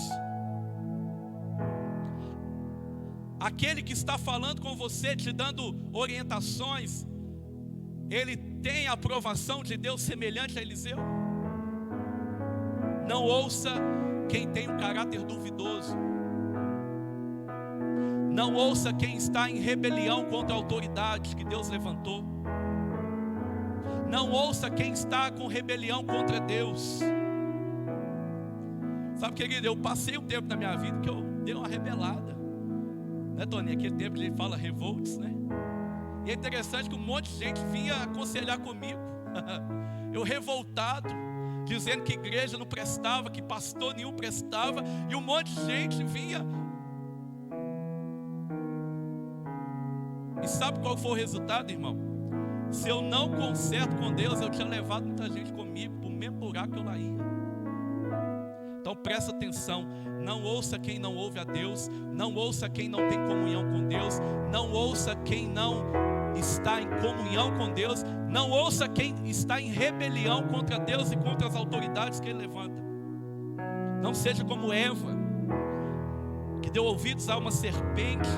Aquele que está falando com você, te dando orientações, ele tem a aprovação de Deus semelhante a Eliseu? Não ouça quem tem um caráter duvidoso. Não ouça quem está em rebelião contra a autoridade que Deus levantou. Não ouça quem está com rebelião contra Deus. Sabe, querido, eu passei um tempo na minha vida que eu dei uma rebelada, né, Toninho? Aquele tempo que ele fala revolts, né? E é interessante que um monte de gente vinha aconselhar comigo. Eu revoltado, dizendo que igreja não prestava, que pastor nenhum prestava, e um monte de gente vinha. E sabe qual foi o resultado, irmão? Se eu não conserto com Deus, eu tinha levado muita gente comigo para o mesmo buraco que eu lá ia. Então presta atenção, não ouça quem não ouve a Deus, não ouça quem não tem comunhão com Deus, não ouça quem não está em comunhão com Deus, não ouça quem está em rebelião contra Deus e contra as autoridades que Ele levanta. Não seja como Eva, que deu ouvidos a uma serpente,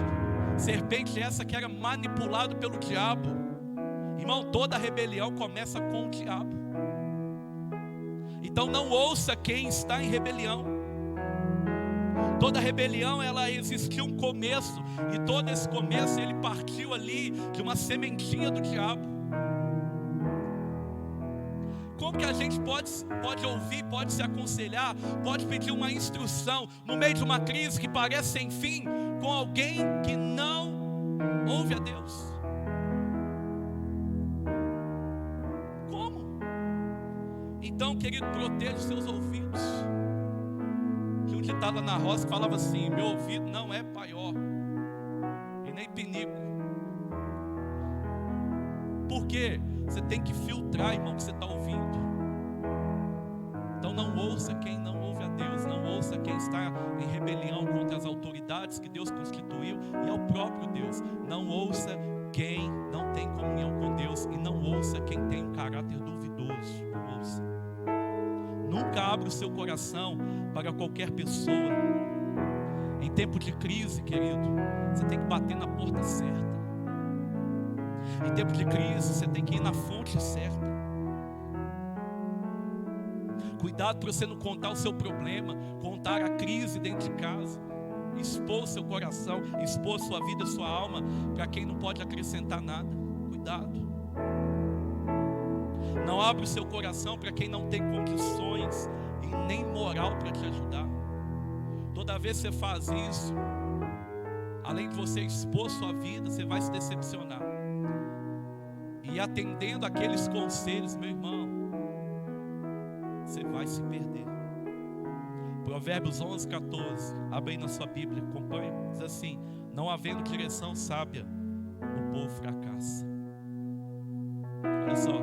serpente essa que era manipulada pelo diabo. Irmão, toda rebelião começa com o diabo. Então não ouça quem está em rebelião. Toda rebelião, ela existiu um começo, e todo esse começo ele partiu ali de uma sementinha do diabo. Como que a gente pode ouvir, pode se aconselhar, pode pedir uma instrução no meio de uma crise que parece sem fim, com alguém que não ouve a Deus? Então, querido, proteja os seus ouvidos. Tinha um ditado lá na roça que falava assim: meu ouvido não é paió e nem pinico. Por quê? Você tem que filtrar, irmão, o que você está ouvindo. Então não ouça quem não ouve a Deus. Não ouça quem está em rebelião contra as autoridades que Deus constituiu e ao próprio Deus. Não ouça quem não tem comunhão com Deus. E não ouça quem tem um caráter duvidoso. Não ouça. Nunca abra o seu coração para qualquer pessoa. Em tempo de crise, querido, você tem que bater na porta certa. Em tempo de crise, você tem que ir na fonte certa. Cuidado para você não contar o seu problema, contar a crise dentro de casa, expor seu coração, expor sua vida, sua alma para quem não pode acrescentar nada. Cuidado. Não abra o seu coração para quem não tem condições e nem moral para te ajudar. Toda vez que você faz isso, além de você expor sua vida, você vai se decepcionar. E atendendo aqueles conselhos, meu irmão, você vai se perder. Provérbios 11, 14. Abre aí na sua Bíblia, acompanha. Diz assim: não havendo direção sábia, o povo fracassa. Olha só.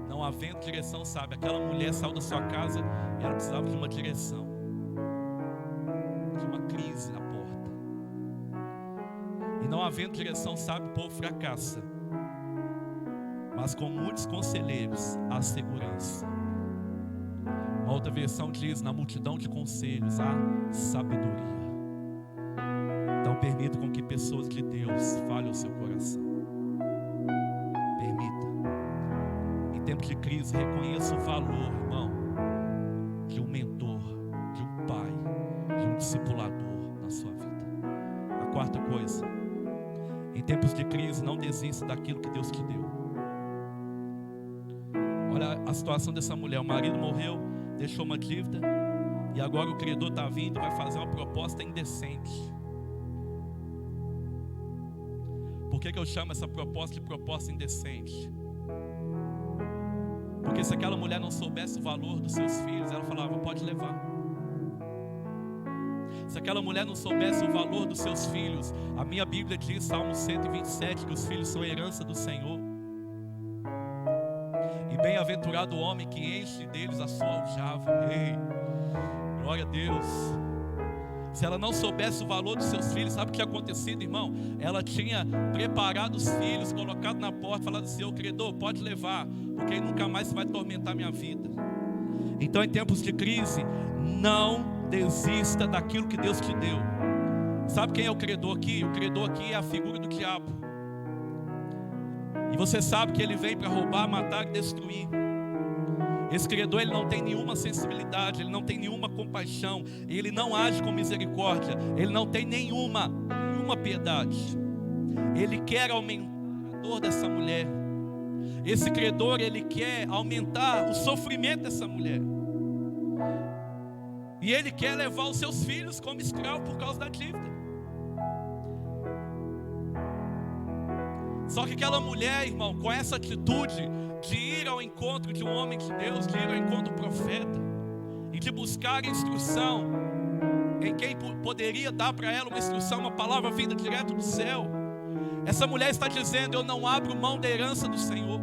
Não havendo direção sábia, aquela mulher saiu da sua casa e ela precisava de uma direção, de uma crise na porta. E não havendo direção sábia, o povo fracassa. Mas com muitos conselheiros há segurança. Uma outra versão diz: na multidão de conselhos há sabedoria. Então permita com que pessoas de Deus falem ao seu coração. Permita. Em tempo de crise, reconheça o valor, irmão, de um mentor, de um pai, de um discipulador na sua vida. A quarta coisa: em tempos de crise, não desista daquilo que Deus te deu. Olha a situação dessa mulher. O marido morreu, deixou uma dívida, e agora o credor está vindo e vai fazer uma proposta indecente. Por que eu chamo essa proposta de proposta indecente? Porque se aquela mulher não soubesse o valor dos seus filhos, ela falava: pode levar. Se aquela mulher não soubesse o valor dos seus filhos, a minha Bíblia diz, Salmo 127, que os filhos são herança do Senhor. E bem-aventurado o homem que enche deles a sua aljava. Ei, glória a Deus. Se ela não soubesse o valor dos seus filhos, sabe o que tinha acontecido, irmão? Ela tinha preparado os filhos, colocado na porta, falado assim: ô credor, pode levar, porque aí nunca mais você vai atormentar minha vida. Então, em tempos de crise, não desista daquilo que Deus te deu. Sabe quem é o credor aqui? O credor aqui é a figura do diabo. E você sabe que ele vem para roubar, matar e destruir. Esse credor, ele não tem nenhuma sensibilidade, ele não tem nenhuma compaixão, ele não age com misericórdia, ele não tem nenhuma piedade. Ele quer aumentar a dor dessa mulher. Esse credor, ele quer aumentar o sofrimento dessa mulher. E ele quer levar os seus filhos como escravo por causa da dívida. Só que aquela mulher, irmão, com essa atitude de ir ao encontro de um homem de Deus, de ir ao encontro do profeta, e de buscar instrução em quem poderia dar para ela uma instrução, uma palavra vinda direto do céu. Essa mulher está dizendo: eu não abro mão da herança do Senhor,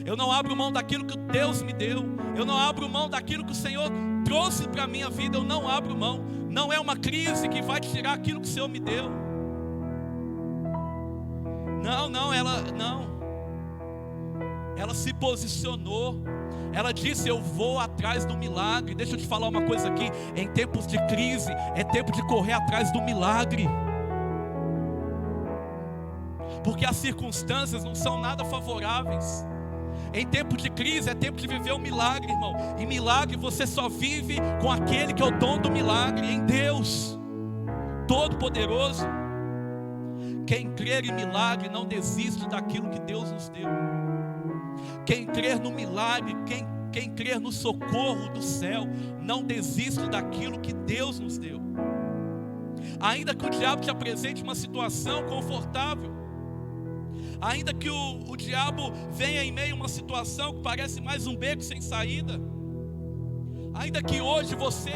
eu não abro mão daquilo que Deus me deu, eu não abro mão daquilo que o Senhor trouxe para a minha vida, eu não abro mão. Não é uma crise que vai tirar aquilo que o Senhor me deu. Ela se posicionou. Ela disse: eu vou atrás do milagre. Deixa eu te falar uma coisa aqui: em tempos de crise, é tempo de correr atrás do milagre. Porque as circunstâncias não são nada favoráveis. Em tempo de crise é tempo de viver o milagre, irmão. E milagre você só vive com aquele que é o dom do milagre, em Deus Todo-Poderoso. Quem crer em milagre não desiste daquilo que Deus nos deu. Quem crer no milagre, quem crer no socorro do céu, não desiste daquilo que Deus nos deu. Ainda que o diabo te apresente uma situação confortável, ainda que o diabo venha em meio a uma situação que parece mais um beco sem saída, ainda que hoje você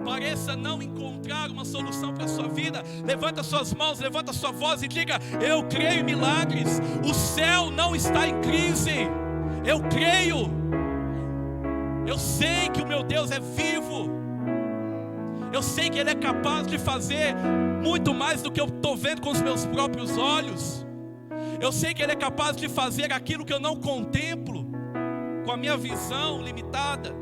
pareça não encontrar uma solução para a sua vida, levanta suas mãos, levanta sua voz e diga: eu creio em milagres. O céu não está em crise. Eu creio. Eu sei que o meu Deus é vivo. Eu sei que Ele é capaz de fazer muito mais do que eu estou vendo com os meus próprios olhos. Eu sei que Ele é capaz de fazer aquilo que eu não contemplo com a minha visão limitada.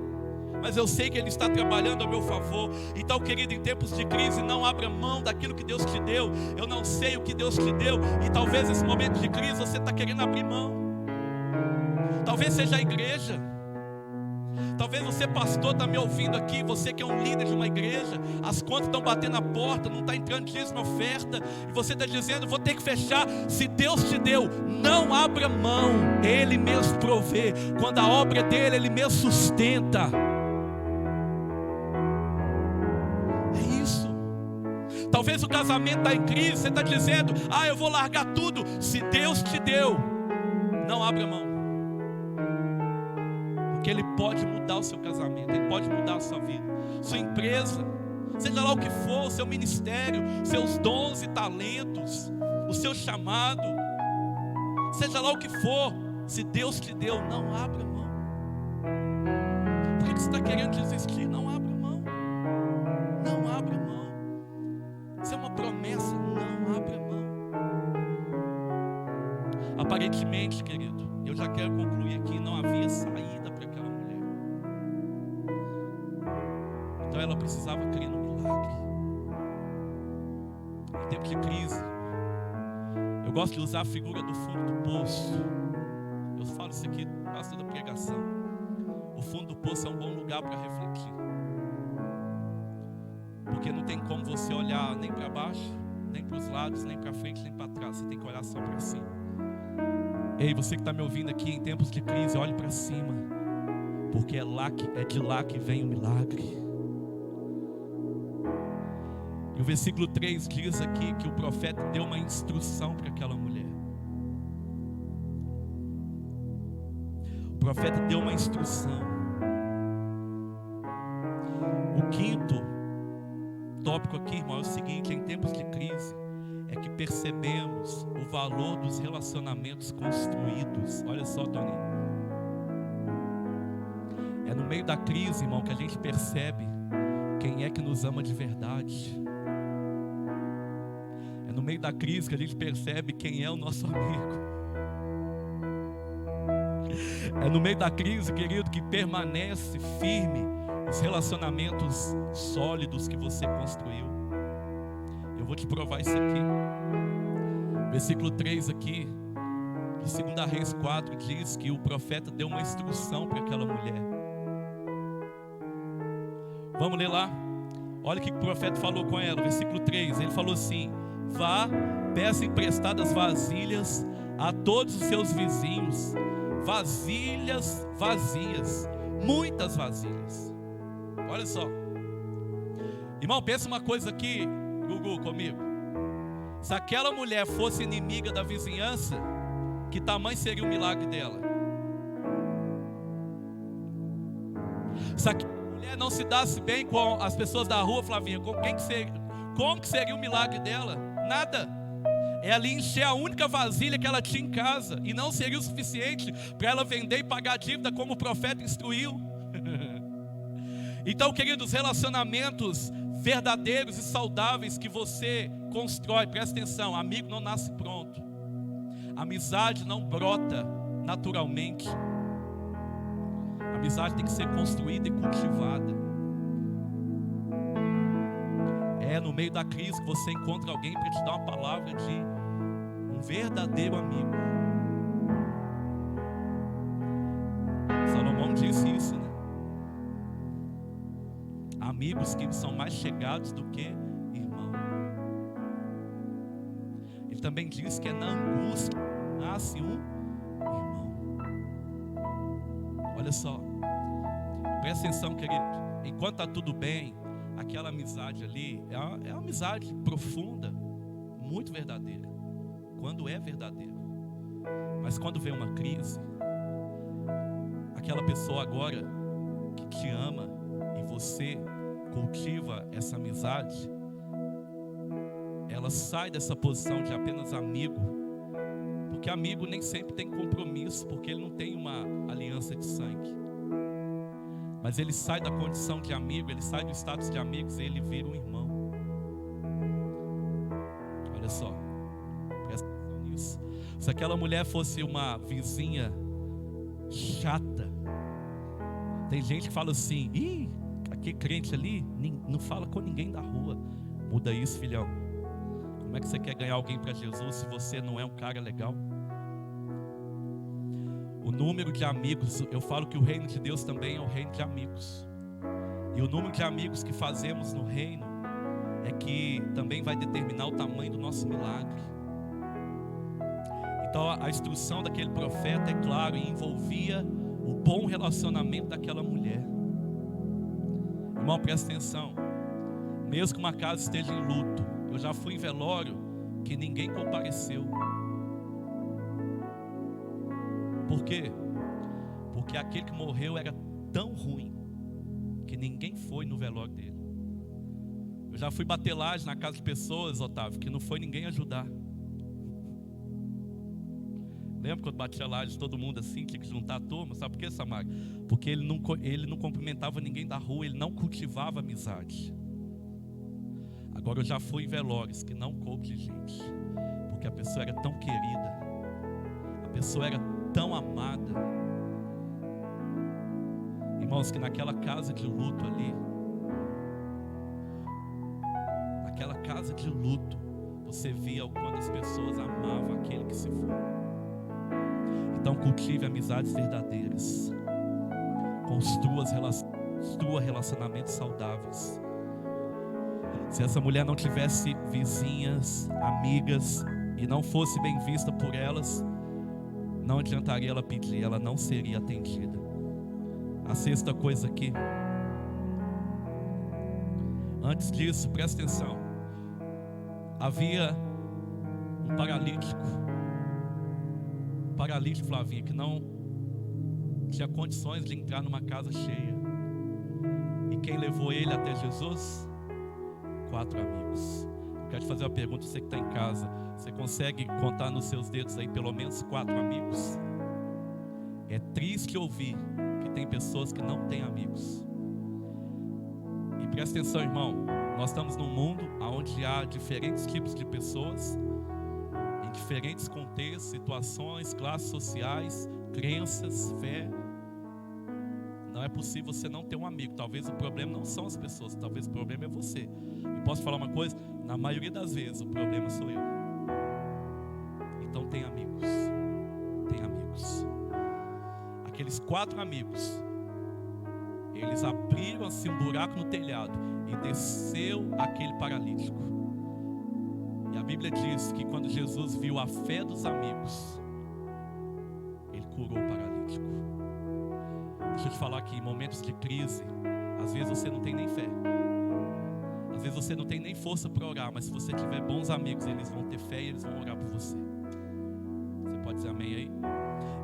Mas eu sei que Ele está trabalhando a meu favor. Então, querido, em tempos de crise, não abra mão daquilo que Deus te deu. Eu não sei o que Deus te deu, e talvez nesse momento de crise você está querendo abrir mão. Talvez seja a igreja. Talvez você, pastor, está me ouvindo aqui, você que é um líder de uma igreja, as contas estão batendo na porta, não está entrando dízimo, oferta, e você está dizendo: vou ter que fechar. Se Deus te deu, não abra mão. Ele mesmo provê. Quando a obra é dele, Ele mesmo sustenta. Talvez o casamento está em crise, você está dizendo: eu vou largar tudo. Se Deus te deu, não abra mão, porque Ele pode mudar o seu casamento, Ele pode mudar a sua vida, sua empresa, seja lá o que for, o seu ministério, seus dons e talentos, o seu chamado, seja lá o que for. Se Deus te deu, não abra mão. Por que você está querendo desistir? Não abra mão. Não abra mão. Isso é uma promessa, não abra mão. Aparentemente, querido, eu já quero concluir aqui, não havia saída para aquela mulher. Então ela precisava crer no milagre. Em tempo de crise, eu gosto de usar a figura do fundo do poço. Eu falo isso aqui quase toda pregação. O fundo do poço é um bom lugar para refletir. Porque não tem como você olhar nem para baixo, nem para os lados, nem para frente, nem para trás. Você tem que olhar só para cima. Ei, você que está me ouvindo aqui em tempos de crise, olhe para cima. Porque é de lá que vem o milagre. E o versículo 3 diz aqui que o profeta deu uma instrução para aquela mulher. O profeta deu uma instrução. O quinto tópico aqui, irmão, é o seguinte: em tempos de crise, é que percebemos o valor dos relacionamentos construídos. Olha só, Toninho. É no meio da crise, irmão, que a gente percebe quem é que nos ama de verdade. É no meio da crise que a gente percebe quem é o nosso amigo. É no meio da crise, querido, que permanece firme os relacionamentos sólidos que você construiu. Eu vou te provar isso aqui. Versículo 3 aqui, de 2 Reis 4, diz que o profeta deu uma instrução para aquela mulher. Vamos ler lá. Olha o que o profeta falou com ela, versículo 3. Ele falou assim: vá, peça emprestadas vasilhas a todos os seus vizinhos, vasilhas vazias, muitas vasilhas. Olha só, irmão, pensa uma coisa aqui, Gugu, comigo. Se aquela mulher fosse inimiga da vizinhança, que tamanho seria o milagre dela? Se aquela mulher não se dasse bem com as pessoas da rua, Flavinha, como que seria o milagre dela? Nada. Ela ia encher a única vasilha que ela tinha em casa, e não seria o suficiente para ela vender e pagar a dívida como o profeta instruiu. Então, queridos, relacionamentos verdadeiros e saudáveis que você constrói, presta atenção, amigo não nasce pronto, amizade não brota naturalmente, amizade tem que ser construída e cultivada. É no meio da crise que você encontra alguém para te dar uma palavra de um verdadeiro amigo. Salomão disse isso, né? Amigos que são mais chegados do que irmão. Ele também diz que é na angústia que nasce um irmão. Olha só, presta atenção, querido. Enquanto está tudo bem, aquela amizade ali é uma amizade profunda, muito verdadeira, quando é verdadeira. Mas quando vem uma crise, aquela pessoa agora que te ama e você cultiva essa amizade, ela sai dessa posição de apenas amigo, porque amigo nem sempre tem compromisso, porque ele não tem uma aliança de sangue. Mas ele sai da condição de amigo, ele sai do status de amigos e ele vira um irmão. Olha só, presta atenção nisso. Se aquela mulher fosse uma vizinha chata, tem gente que fala assim: ih, aquele crente ali não fala com ninguém da rua. Muda isso, filhão. Como é que você quer ganhar alguém para Jesus se você não é um cara legal? O número de amigos, eu falo que o reino de Deus também é o reino de amigos. E o número de amigos que fazemos no reino é que também vai determinar o tamanho do nosso milagre. Então a instrução daquele profeta, é claro, envolvia o bom relacionamento daquela mulher. Irmão, presta atenção. Mesmo que uma casa esteja em luto, eu já fui em velório que ninguém compareceu. Por quê? Porque aquele que morreu era tão ruim que ninguém foi no velório dele. Eu já fui bater laje na casa de pessoas, Otávio, que não foi ninguém ajudar. Lembra quando batia laje, todo mundo assim, tinha que juntar a turma? Sabe por quê, Samara? Porque ele não cumprimentava ninguém da rua, ele não cultivava amizade. Agora eu já fui em velórios que não coube de gente, porque a pessoa era tão querida, a pessoa era tão amada. Irmãos, que naquela casa de luto ali, naquela casa de luto, você via o quanto as pessoas amavam aquele que se foi. Então cultive amizades verdadeiras, construa relacionamentos saudáveis. Se essa mulher não tivesse vizinhas, amigas, e não fosse bem vista por elas, não adiantaria ela pedir, ela não seria atendida. A sexta coisa aqui, antes disso, presta atenção, havia um paralítico, Flavinha, que não tinha condições de entrar numa casa cheia. E quem levou ele até Jesus? 4 amigos. Eu quero te fazer uma pergunta, você que está em casa. Você consegue contar nos seus dedos aí pelo menos 4 amigos? É triste ouvir que tem pessoas que não têm amigos. E presta atenção, irmão. Nós estamos num mundo onde há diferentes tipos de pessoas, em diferentes contextos, situações, classes sociais, crenças, fé. Não é possível você não ter um amigo. Talvez o problema não são as pessoas, talvez o problema é você. E posso falar uma coisa? Na maioria das vezes o problema sou eu. Então tem amigos. Tem amigos. Aqueles 4 amigos, eles abriram assim um buraco no telhado e desceu aquele paralítico. E a Bíblia diz que quando Jesus viu a fé dos amigos, ele curou o paralítico. Deixa eu te falar que em momentos de crise, às vezes você não tem nem fé, às vezes você não tem nem força para orar, mas se você tiver bons amigos, eles vão ter fé e eles vão orar por você. Você pode dizer amém aí?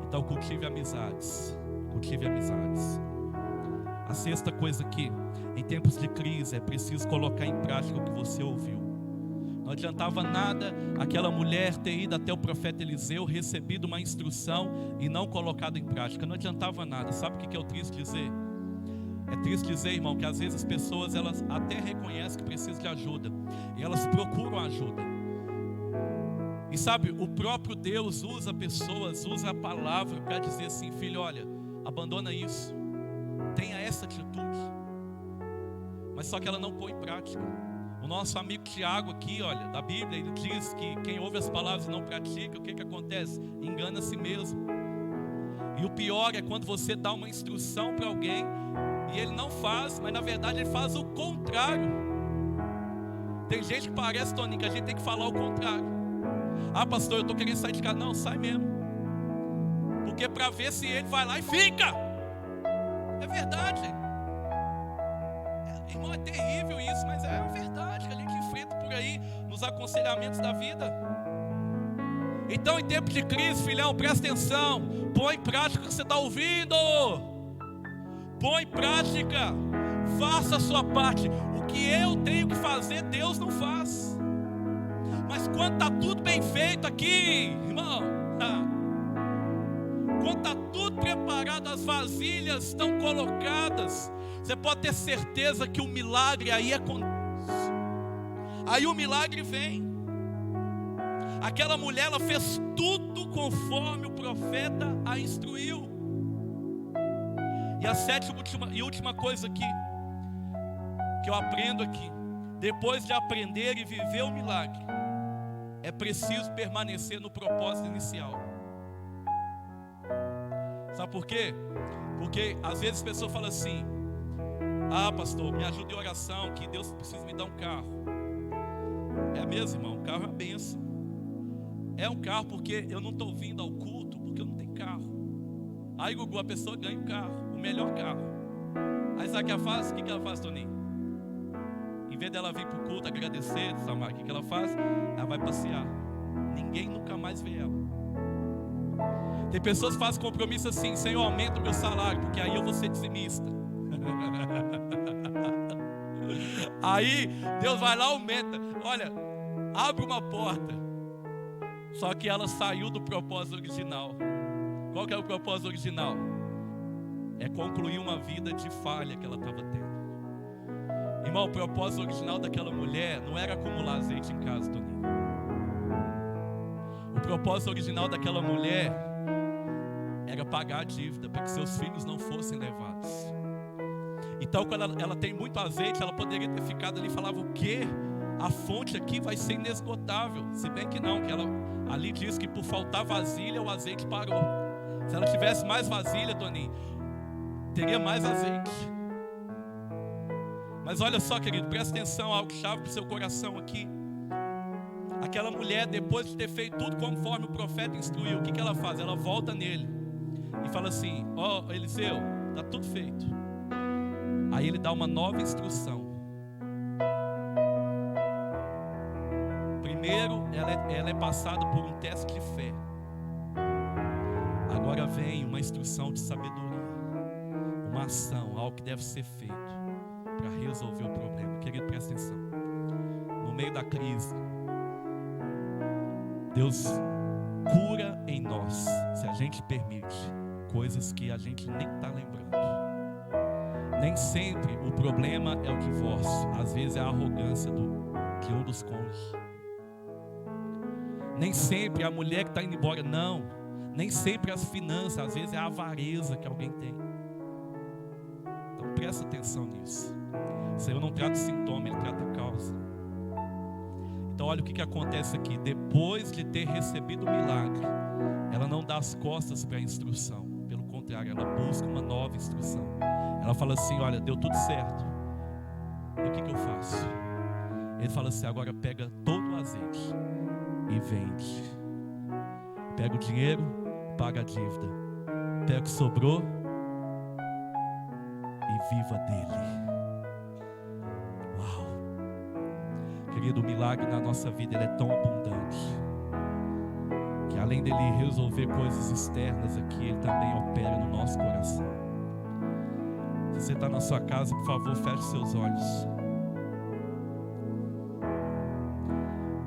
Então cultive amizades. Cultive amizades. A sexta coisa aqui, em tempos de crise, é preciso colocar em prática o que você ouviu. Não adiantava nada aquela mulher ter ido até o profeta Eliseu, recebido uma instrução e não colocado em prática. Não adiantava nada. Sabe o que é o triste dizer? É triste dizer, irmão, que às vezes as pessoas, elas até reconhecem que precisam de ajuda e elas procuram ajuda. E sabe, o próprio Deus usa pessoas, usa a palavra para dizer assim: filho, olha, abandona isso, tenha essa atitude. Mas só que ela não põe em prática. O nosso amigo Tiago aqui, olha, da Bíblia, ele diz que quem ouve as palavras e não pratica, o que acontece? Engana a si mesmo. E o pior é quando você dá uma instrução para alguém e ele não faz, mas na verdade ele faz o contrário. Tem gente que parece, Toninho, que a gente tem que falar o contrário. Ah, pastor, eu estou querendo sair de casa. Não, sai mesmo. Porque para ver se ele vai lá e fica. É verdade. Irmão, é terrível isso, mas é a verdade que a gente enfrenta por aí nos aconselhamentos da vida. Então, em tempo de crise, filhão, presta atenção. Põe em prática o que você está ouvindo. Põe em prática. Faça a sua parte. O que eu tenho que fazer, Deus não faz. Mas quando está tudo bem feito aqui, irmão, quando está tudo preparado, as vasilhas estão colocadas, você pode ter certeza que o milagre aí acontece. Aí o milagre vem. Aquela mulher, ela fez tudo conforme o profeta a instruiu. E a sétima e última coisa aqui que eu aprendo aqui, depois de aprender e viver o milagre, é preciso permanecer no propósito inicial. Sabe por quê? Porque às vezes as pessoas falam assim: ah, pastor, me ajude em oração, que Deus precisa me dar um carro. É mesmo, irmão, o carro é uma bênção. É um carro porque eu não estou vindo ao culto, porque eu não tenho carro. Aí, Gugu, a pessoa ganha um carro, o melhor carro. Aí sabe o que ela faz? O que ela faz, Toninho? Em vez dela vir para o culto agradecer, Samar, o que ela faz? Ela vai passear. Ninguém nunca mais vê ela. Tem pessoas que fazem compromisso assim: Senhor, aumenta o meu salário, porque aí eu vou ser dizimista. Aí Deus vai lá, aumenta. Olha, abre uma porta. Só que ela saiu do propósito original. Qual que é o propósito original? É concluir uma vida de falha que ela estava tendo. Irmão, o propósito original daquela mulher não era acumular azeite em casa, Toninho. O propósito original daquela mulher era pagar a dívida para que seus filhos não fossem levados. Então, quando ela tem muito azeite, ela poderia ter ficado ali e falava: o quê? A fonte aqui vai ser inesgotável. Se bem que não, que ela ali diz que por faltar vasilha, o azeite parou. Se ela tivesse mais vasilha, Toninho, teria mais azeite. Mas olha só, querido, presta atenção, algo chave para o seu coração aqui. Aquela mulher, depois de ter feito tudo conforme o profeta instruiu, o que ela faz? Ela volta nele e fala assim: ó, Eliseu, está tudo feito. Aí ele dá uma nova instrução. Primeiro, ela é passada por um teste de fé. Agora vem uma instrução de sabedoria, uma ação, algo que deve ser feito para resolver o problema. Querido, presta atenção. no meio da crise, Deus cura em nós, se a gente permite, coisas que a gente nem está lembrando. Nem sempre o problema é o divórcio, às vezes é a arrogância de um dos cônjuges. Nem sempre é a mulher que está indo embora, não. Nem sempre as finanças, às vezes é a avareza que alguém tem. Então presta atenção nisso. O Senhor não trata o sintoma, Ele trata a causa. Então olha o que acontece aqui. Depois de ter recebido o milagre, ela não dá as costas para a instrução. Pelo contrário, ela busca uma nova instrução. Ela fala assim, olha, deu tudo certo. E o que eu faço? Ele fala assim, agora pega todo o azeite e vende. Pega o dinheiro, paga a dívida. Pega o que sobrou e viva dele. Uau! Querido, o milagre na nossa vida ele é tão abundante que além dele resolver coisas externas aqui, ele também opera no nosso coração. Se você está na sua casa, por favor, feche seus olhos.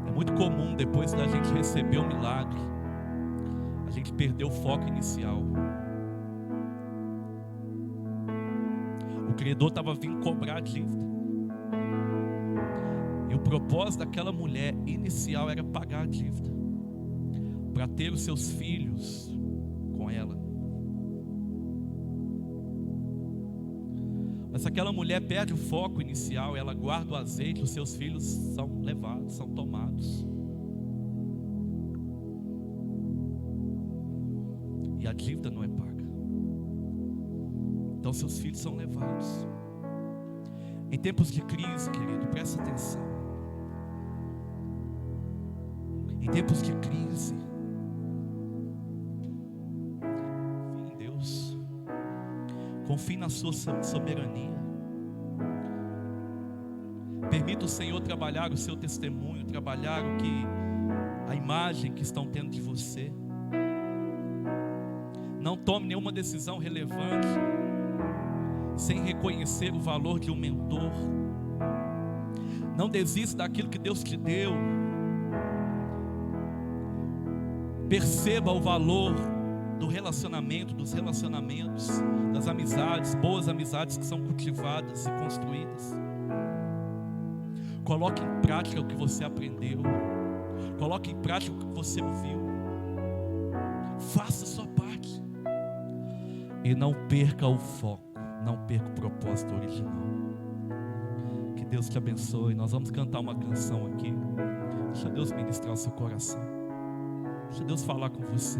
É muito comum, depois da gente receber o milagre, a gente perder o foco inicial. O credor estava vindo cobrar a dívida. E o propósito daquela mulher inicial era pagar a dívida, para ter os seus filhos com ela. Mas se aquela mulher perde o foco inicial, ela guarda o azeite, os seus filhos são levados, são tomados. E a dívida não é paga. Então seus filhos são levados. Em tempos de crise, querido, presta atenção. Em tempos de crise, confie em Deus. Confie na sua soberania. Permita o Senhor trabalhar o seu testemunho, trabalhar a imagem que estão tendo de você. Não tome nenhuma decisão relevante sem reconhecer o valor de um mentor. Não desista daquilo que Deus te deu. Perceba o valor do relacionamento, dos relacionamentos, das amizades, boas amizades que são cultivadas e construídas. Coloque em prática o que você aprendeu. Coloque em prática o que você ouviu. Faça a sua parte. E não perca o foco, não perca o propósito original. Que Deus te abençoe. Nós vamos cantar uma canção aqui. Deixa Deus ministrar o seu coração. Deixa Deus falar com você.